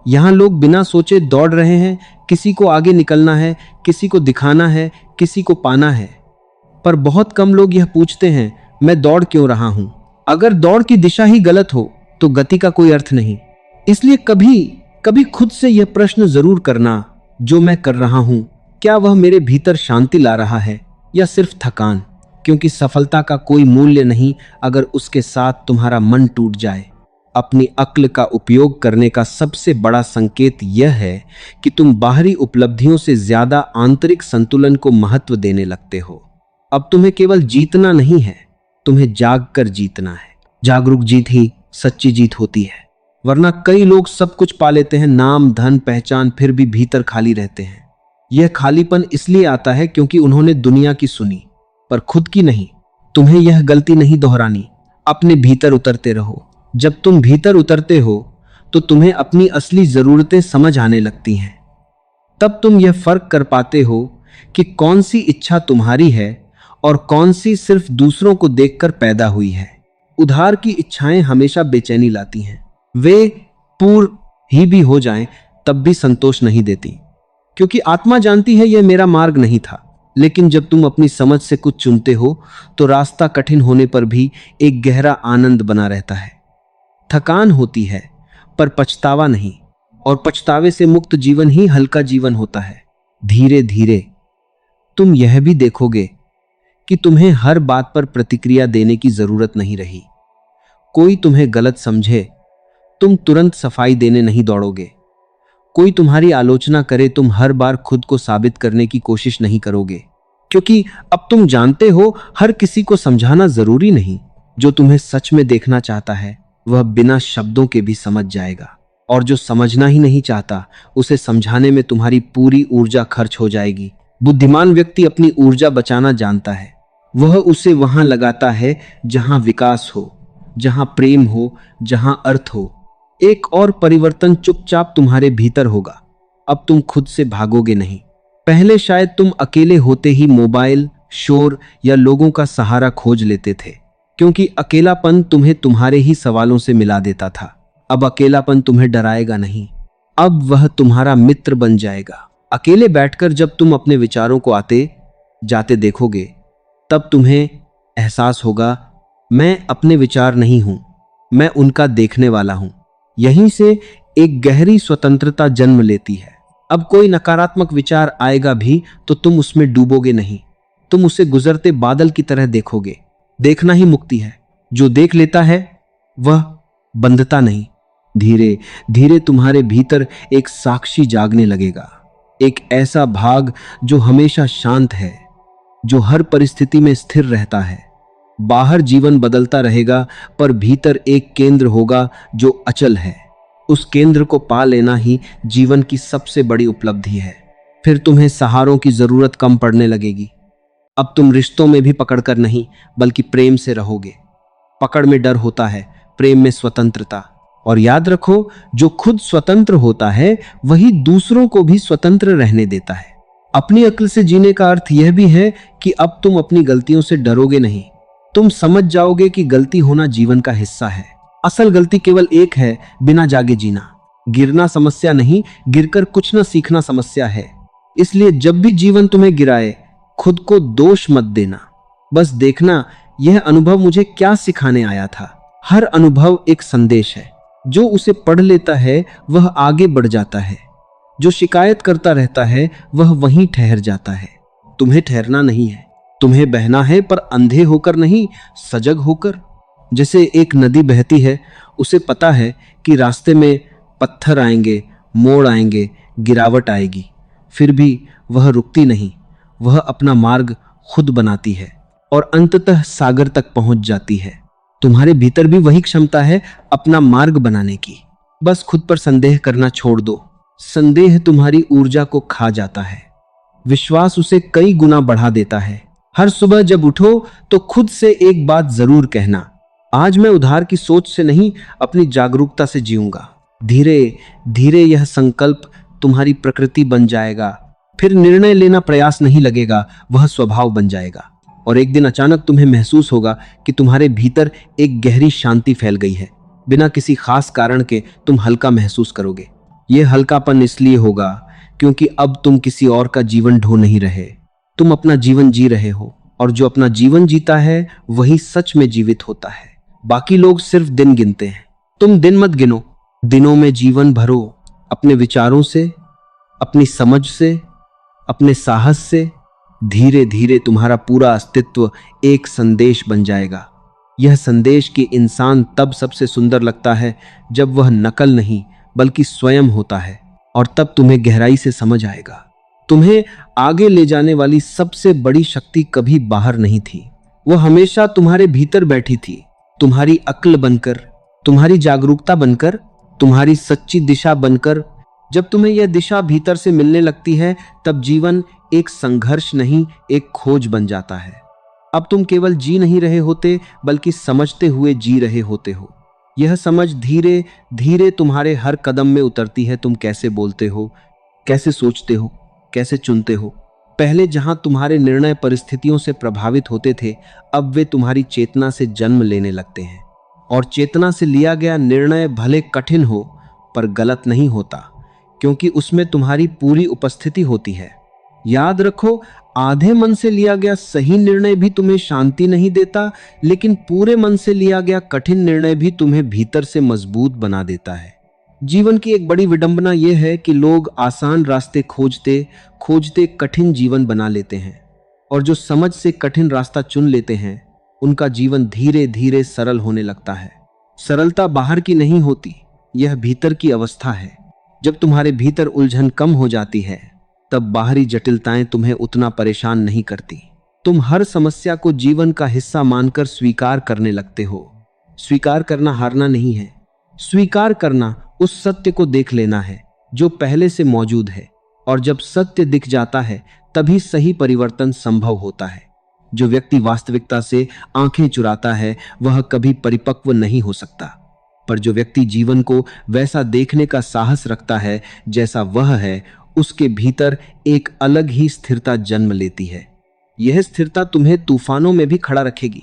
यहां लोग बिना सोचे दौड़ रहे हैं, किसी को आगे निकलना है, किसी को दिखाना है, किसी को पाना है। पर बहुत कम लोग यह पूछते हैं, मैं दौड़ क्यों रहा हूं। अगर दौड़ की दिशा ही गलत हो तो गति का कोई अर्थ नहीं। इसलिए कभी कभी खुद से यह प्रश्न जरूर करना, जो मैं कर रहा हूं क्या वह मेरे भीतर शांति ला रहा है या सिर्फ थकान। क्योंकि सफलता का कोई मूल्य नहीं अगर उसके साथ तुम्हारा मन टूट जाए। अपनी अक्ल का उपयोग करने का सबसे बड़ा संकेत यह है कि तुम बाहरी उपलब्धियों से ज्यादा आंतरिक संतुलन को महत्व देने लगते हो। अब तुम्हें केवल जीतना नहीं है, तुम्हें जाग कर जीतना है। जागरूक जीत ही सच्ची जीत होती है। वरना कई लोग सब कुछ पा लेते हैं, नाम, धन, पहचान, फिर भी भीतर खाली रहते हैं। यह खालीपन इसलिए आता है क्योंकि उन्होंने दुनिया की सुनी पर खुद की नहीं। तुम्हें यह गलती नहीं दोहरानी, अपने भीतर उतरते रहो। जब तुम भीतर उतरते हो तो तुम्हें अपनी असली जरूरतें समझ आने लगती हैं। तब तुम यह फर्क कर पाते हो कि कौन सी इच्छा तुम्हारी है और कौन सी सिर्फ दूसरों को देखकर पैदा हुई है। उधार की इच्छाएं हमेशा बेचैनी लाती हैं। वे पूर्ण ही भी हो जाएं तब भी संतोष नहीं देती, क्योंकि आत्मा जानती है यह मेरा मार्ग नहीं था। लेकिन जब तुम अपनी समझ से कुछ चुनते हो तो रास्ता कठिन होने पर भी एक गहरा आनंद बना रहता है। थकान होती है पर पछतावा नहीं, और पछतावे से मुक्त जीवन ही हल्का जीवन होता है। धीरे धीरे तुम यह भी देखोगे कि तुम्हें हर बात पर प्रतिक्रिया देने की जरूरत नहीं रही। कोई तुम्हें गलत समझे, तुम तुरंत सफाई देने नहीं दौड़ोगे। कोई तुम्हारी आलोचना करे, तुम हर बार खुद को साबित करने की कोशिश नहीं करोगे, क्योंकि अब तुम जानते हो हर किसी को समझाना जरूरी नहीं। जो तुम्हें सच में देखना चाहता है वह बिना शब्दों के भी समझ जाएगा, और जो समझना ही नहीं चाहता उसे समझाने में तुम्हारी पूरी ऊर्जा खर्च हो जाएगी। बुद्धिमान व्यक्ति अपनी ऊर्जा बचाना जानता है। वह उसे वहां लगाता है जहां विकास हो, जहां प्रेम हो, जहां अर्थ हो। एक और परिवर्तन चुपचाप तुम्हारे भीतर होगा। अब तुम खुद से भागोगे नहीं। पहले शायद तुम अकेले होते ही मोबाइल, शोर या लोगों का सहारा खोज लेते थे, क्योंकि अकेलापन तुम्हें तुम्हारे ही सवालों से मिला देता था। अब अकेलापन तुम्हें डराएगा नहीं, अब वह तुम्हारा मित्र बन जाएगा। अकेले बैठकर जब तुम अपने विचारों को आते जाते देखोगे, तब तुम्हें एहसास होगा, मैं अपने विचार नहीं हूं, मैं उनका देखने वाला हूं। यहीं से एक गहरी स्वतंत्रता जन्म लेती है। अब कोई नकारात्मक विचार आएगा भी तो तुम उसमें डूबोगे नहीं, तुम उसे गुजरते बादल की तरह देखोगे। देखना ही मुक्ति है। जो देख लेता है वह बंधता नहीं। धीरे धीरे तुम्हारे भीतर एक साक्षी जागने लगेगा, एक ऐसा भाग जो हमेशा शांत है, जो हर परिस्थिति में स्थिर रहता है। बाहर जीवन बदलता रहेगा पर भीतर एक केंद्र होगा जो अचल है। उस केंद्र को पा लेना ही जीवन की सबसे बड़ी उपलब्धि है। फिर तुम्हें सहारों की जरूरत कम पड़ने लगेगी। अब तुम रिश्तों में भी पकड़कर नहीं बल्कि प्रेम से रहोगे। पकड़ में डर होता है, प्रेम में स्वतंत्रता। और याद रखो, जो खुद स्वतंत्र होता है वही दूसरों को भी स्वतंत्र रहने देता है। अपनी अक्ल से जीने का अर्थ यह भी है कि अब तुम अपनी गलतियों से डरोगे नहीं। तुम समझ जाओगे कि गलती होना जीवन का हिस्सा है। असल गलती केवल एक है, बिना जागे जीना। गिरना समस्या नहीं, गिरकर कुछ न सीखना समस्या है। इसलिए जब भी जीवन तुम्हें गिराए, खुद को दोष मत देना। बस देखना, यह अनुभव मुझे क्या सिखाने आया था। हर अनुभव एक संदेश है। जो उसे पढ़ लेता है वह आगे बढ़ जाता है। जो शिकायत करता रहता है वह वहीं ठहर जाता है। तुम्हें ठहरना नहीं है, तुम्हें बहना है, पर अंधे होकर नहीं, सजग होकर। जैसे एक नदी बहती है, उसे पता है कि रास्ते में पत्थर आएंगे, मोड़ आएंगे, गिरावट आएगी, फिर भी वह रुकती नहीं। वह अपना मार्ग खुद बनाती है और अंततः सागर तक पहुंच जाती है। तुम्हारे भीतर भी वही क्षमता है अपना मार्ग बनाने की। बस खुद पर संदेह करना छोड़ दो। संदेह तुम्हारी ऊर्जा को खा जाता है, विश्वास उसे कई गुना बढ़ा देता है। हर सुबह जब उठो तो खुद से एक बात जरूर कहना, आज मैं उधार की सोच से नहीं, अपनी जागरूकता से जीऊंगा। धीरे धीरे यह संकल्प तुम्हारी प्रकृति बन जाएगा। फिर निर्णय लेना प्रयास नहीं लगेगा, वह स्वभाव बन जाएगा। और एक दिन अचानक तुम्हें महसूस होगा कि तुम्हारे भीतर एक गहरी शांति फैल गई है। बिना किसी खास कारण के तुम हल्का महसूस करोगे। यह हल्कापन इसलिए होगा क्योंकि अब तुम किसी और का जीवन ढो नहीं रहे, तुम अपना जीवन जी रहे हो। और जो अपना जीवन जीता है वही सच में जीवित होता है। बाकी लोग सिर्फ दिन गिनते हैं, तुम दिन मत गिनो। दिनों में जीवन भरो, अपने विचारों से, अपनी समझ से, अपने साहस से। धीरे धीरे तुम्हारा पूरा अस्तित्व एक संदेश बन जाएगा। यह संदेश कि इंसान तब सबसे सुंदर लगता है जब वह नकल नहीं बल्कि स्वयं होता है। और तब तुम्हें गहराई से समझ आएगा, तुम्हें आगे ले जाने वाली सबसे बड़ी शक्ति कभी बाहर नहीं थी, वह हमेशा तुम्हारे भीतर बैठी थी। तुम्हारी अक्ल बनकर, तुम्हारी जागरूकता बनकर, तुम्हारी सच्ची दिशा बनकर। जब तुम्हें यह दिशा भीतर से मिलने लगती है तब जीवन एक संघर्ष नहीं, एक खोज बन जाता है। अब तुम केवल जी नहीं रहे होते बल्कि समझते हुए जी रहे होते हो। यह समझ धीरे धीरे तुम्हारे हर कदम में उतरती है। तुम कैसे बोलते हो, कैसे सोचते हो, कैसे चुनते हो। पहले जहां तुम्हारे निर्णय परिस्थितियों से प्रभावित होते थे, अब वे तुम्हारी चेतना से जन्म लेने लगते हैं। और चेतना से लिया गया निर्णय भले कठिन हो पर गलत नहीं होता, क्योंकि उसमें तुम्हारी पूरी उपस्थिति होती है। याद रखो, आधे मन से लिया गया सही निर्णय भी तुम्हें शांति नहीं देता, लेकिन पूरे मन से लिया गया कठिन निर्णय भी तुम्हें भीतर से मजबूत बना देता है। जीवन की एक बड़ी विडंबना यह है कि लोग आसान रास्ते खोजते खोजते कठिन जीवन बना लेते हैं, और जो समझ से कठिन रास्ता चुन लेते हैं उनका जीवन धीरे धीरे सरल होने लगता है। सरलता बाहर की नहीं होती, यह भीतर की अवस्था है। जब तुम्हारे भीतर उलझन कम हो जाती है तब बाहरी जटिलताएं तुम्हें उतना परेशान नहीं करती। तुम हर समस्या को जीवन का हिस्सा मानकर स्वीकार करने लगते हो। स्वीकार करना हारना नहीं है, स्वीकार करना उस सत्य को देख लेना है जो पहले से मौजूद है। और जब सत्य दिख जाता है तभी सही परिवर्तन संभव होता है। जो व्यक्ति वास्तविकता से आंखें चुराता है वह कभी परिपक्व नहीं हो सकता, पर जो व्यक्ति जीवन को वैसा देखने का साहस रखता है जैसा वह है, उसके भीतर एक अलग ही स्थिरता जन्म लेती है। यह स्थिरता तुम्हें तूफानों में भी खड़ा रखेगी।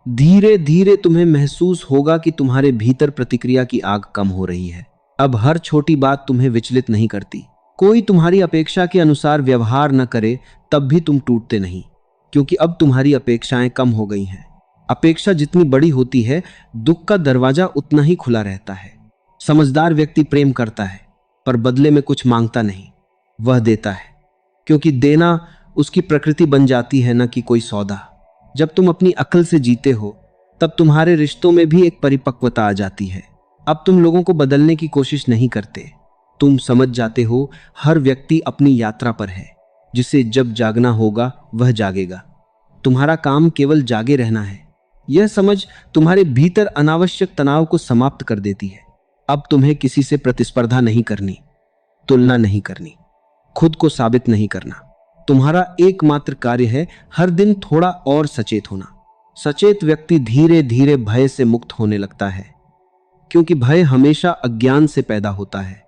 धीरे धीरे तुम्हें महसूस होगा कि तुम्हारे भीतर प्रतिक्रिया की आग कम हो रही है। अब हर छोटी बात तुम्हें विचलित नहीं करती। कोई तुम्हारी अपेक्षा के अनुसार व्यवहार न करे तब भी तुम टूटते नहीं, क्योंकि अब तुम्हारी अपेक्षाएं कम हो गई हैं। अपेक्षा जितनी बड़ी होती है, दुख का दरवाजा उतना ही खुला रहता है। समझदार व्यक्ति प्रेम करता है, पर बदले में कुछ मांगता नहीं, वह देता है, क्योंकि देना उसकी प्रकृति बन जाती है, न कि कोई सौदा। जब तुम अपनी अक्ल से जीते हो, तब तुम्हारे रिश्तों में भी एक परिपक्वता आ जाती है। अब तुम लोगों को बदलने की कोशिश नहीं करते। तुम समझ जाते हो हर व्यक्ति अपनी यात्रा पर है, जिसे जब जागना होगा वह जागेगा। तुम्हारा काम केवल जागे रहना है। यह समझ तुम्हारे भीतर अनावश्यक तनाव को समाप्त कर देती है। अब तुम्हें किसी से प्रतिस्पर्धा नहीं करनी, तुलना नहीं करनी, खुद को साबित नहीं करना। तुम्हारा एकमात्र कार्य है हर दिन थोड़ा और सचेत होना। सचेत व्यक्ति धीरे धीरे भय से मुक्त होने लगता है, क्योंकि भय हमेशा अज्ञान से पैदा होता है।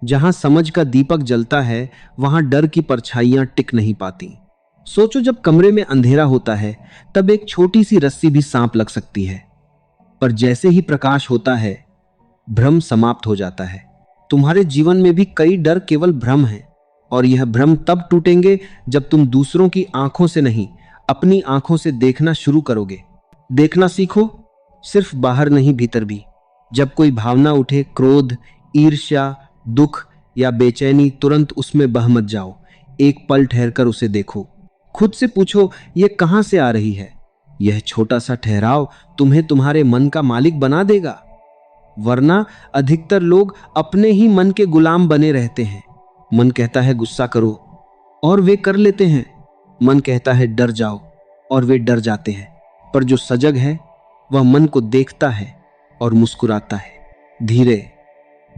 जहां समझ का दीपक जलता है, वहां डर की परछाइयां टिक नहीं पाती। सोचो, जब कमरे में अंधेरा होता है, तब एक छोटी सी रस्सी भी सांप लग सकती है, पर जैसे ही प्रकाश होता है, भ्रम समाप्त हो जाता है। तुम्हारे जीवन में भी कई डर केवल भ्रम हैं, और यह भ्रम तब टूटेंगे जब तुम दूसरों की आंखों से नहीं, अपनी आंखों से देखना शुरू करोगे। देखना सीखो, सिर्फ बाहर नहीं, भीतर भी। जब कोई भावना उठे, क्रोध, ईर्ष्या, दुख या बेचैनी, तुरंत उसमें बह मत जाओ। एक पल ठहरकर उसे देखो। खुद से पूछो, यह कहां से आ रही है? यह छोटा सा ठहराव तुम्हें तुम्हारे मन का मालिक बना देगा। वरना अधिकतर लोग अपने ही मन के गुलाम बने रहते हैं। मन कहता है गुस्सा करो, और वे कर लेते हैं। मन कहता है डर जाओ, और वे डर जाते हैं। पर जो सजग है, वह मन को देखता है और मुस्कुराता है। धीरे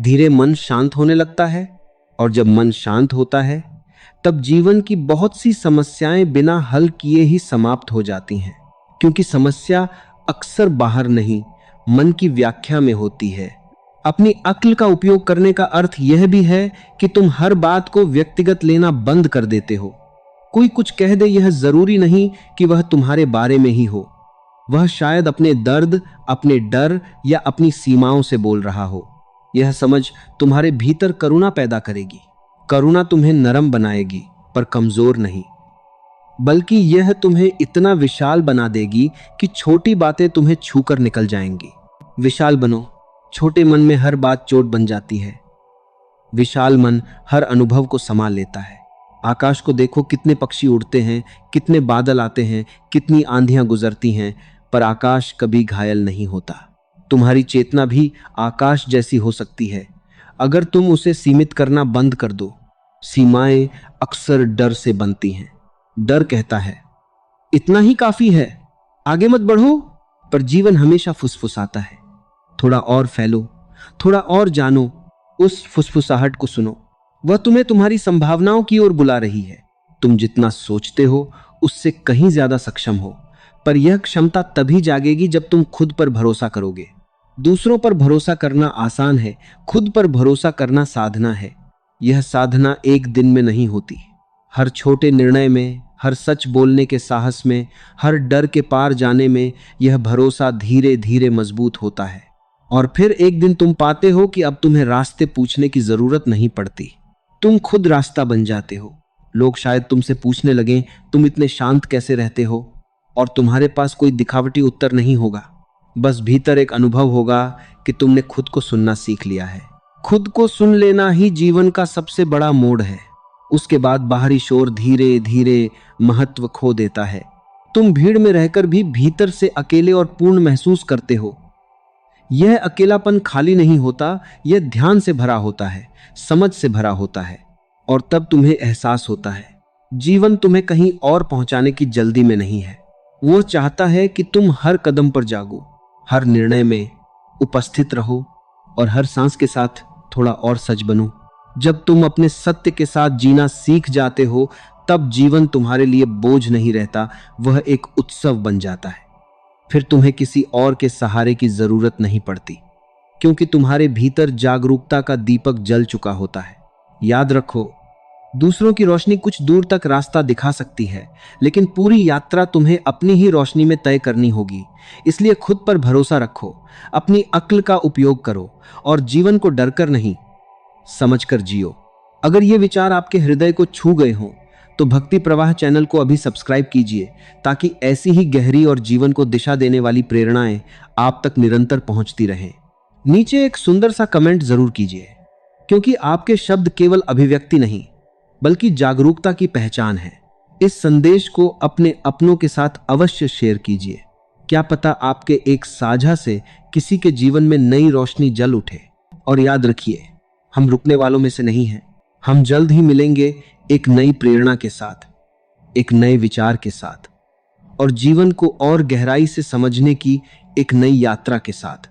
धीरे मन शांत होने लगता है, और जब मन शांत होता है, तब जीवन की बहुत सी समस्याएं बिना हल किए ही समाप्त हो जाती हैं। क्योंकि समस्या अक्सर बाहर नहीं, मन की व्याख्या में होती है। अपनी अक्ल का उपयोग करने का अर्थ यह भी है कि तुम हर बात को व्यक्तिगत लेना बंद कर देते हो। कोई कुछ कह दे, यह जरूरी नहीं कि वह तुम्हारे बारे में ही हो। वह शायद अपने दर्द, अपने डर या अपनी सीमाओं से बोल रहा हो। यह समझ तुम्हारे भीतर करुणा पैदा करेगी। करुणा तुम्हें नरम बनाएगी, पर कमजोर नहीं। बल्कि यह तुम्हें इतना विशाल बना देगी कि छोटी बातें तुम्हें छूकर निकल जाएंगी। विशाल बनो। छोटे मन में हर बात चोट बन जाती है। विशाल मन हर अनुभव को संभाल लेता है। आकाश को देखो, कितने पक्षी उड़ते हैं, कितने बादल आते हैं, कितनी आंधियां गुजरती हैं, पर आकाश कभी घायल नहीं होता। तुम्हारी चेतना भी आकाश जैसी हो सकती है, अगर तुम उसे सीमित करना बंद कर दो। सीमाएं अक्सर डर से बनती हैं। डर कहता है इतना ही काफी है, आगे मत बढ़ो। पर जीवन हमेशा फुसफुसाता है, थोड़ा और फैलो, थोड़ा और जानो। उस फुसफुसाहट को सुनो, वह तुम्हें तुम्हारी संभावनाओं की ओर बुला रही है। तुम जितना सोचते हो उससे कहीं ज्यादा सक्षम हो, पर यह क्षमता तभी जागेगी जब तुम खुद पर भरोसा करोगे। दूसरों पर भरोसा करना आसान है, खुद पर भरोसा करना साधना है। यह साधना एक दिन में नहीं होती। हर छोटे निर्णय में, हर सच बोलने के साहस में, हर डर के पार जाने में यह भरोसा धीरे धीरे मजबूत होता है। और फिर एक दिन तुम पाते हो कि अब तुम्हें रास्ते पूछने की जरूरत नहीं पड़ती। तुम खुद रास्ता बन जाते हो। लोग शायद तुमसे पूछने लगें, तुम इतने शांत कैसे रहते हो? और तुम्हारे पास कोई दिखावटी उत्तर नहीं होगा। बस भीतर एक अनुभव होगा कि तुमने खुद को सुनना सीख लिया है। खुद को सुन लेना ही जीवन का सबसे बड़ा मोड़ है। उसके बाद बाहरी शोर धीरे धीरे महत्व खो देता है। तुम भीड़ में रहकर भी भीतर से अकेले और पूर्ण महसूस करते हो। यह अकेलापन खाली नहीं होता, यह ध्यान से भरा होता है, समझ से भरा होता है। और तब तुम्हें एहसास होता है जीवन तुम्हें कहीं और पहुंचाने की जल्दी में नहीं है। वो चाहता है कि तुम हर कदम पर जागो, हर निर्णय में उपस्थित रहो, और हर सांस के साथ थोड़ा और सच बनो। जब तुम अपने सत्य के साथ जीना सीख जाते हो, तब जीवन तुम्हारे लिए बोझ नहीं रहता, वह एक उत्सव बन जाता है। फिर तुम्हें किसी और के सहारे की जरूरत नहीं पड़ती, क्योंकि तुम्हारे भीतर जागरूकता का दीपक जल चुका होता है। याद रखो, दूसरों की रोशनी कुछ दूर तक रास्ता दिखा सकती है, लेकिन पूरी यात्रा तुम्हें अपनी ही रोशनी में तय करनी होगी। इसलिए खुद पर भरोसा रखो, अपनी अक्ल का उपयोग करो, और जीवन को डरकर नहीं, समझकर जियो। अगर ये विचार आपके हृदय को छू गए हों, तो भक्ति प्रवाह चैनल को अभी सब्सक्राइब कीजिए ताकि ऐसी ही गहरी और जीवन को दिशा देने वाली प्रेरणाएं आप तक निरंतर पहुंचती रहें। नीचे एक सुंदर सा कमेंट जरूर कीजिए, क्योंकि आपके शब्द केवल अभिव्यक्ति नहीं बल्कि जागरूकता की पहचान है। इस संदेश को अपने अपनों के साथ अवश्य शेयर कीजिए। क्या पता आपके एक साझा से किसी के जीवन में नई रोशनी जल उठे। और याद रखिए, हम रुकने वालों में से नहीं हैं। हम जल्द ही मिलेंगे एक नई प्रेरणा के साथ, एक नए विचार के साथ और जीवन को और गहराई से समझने की एक नई यात्रा के साथ।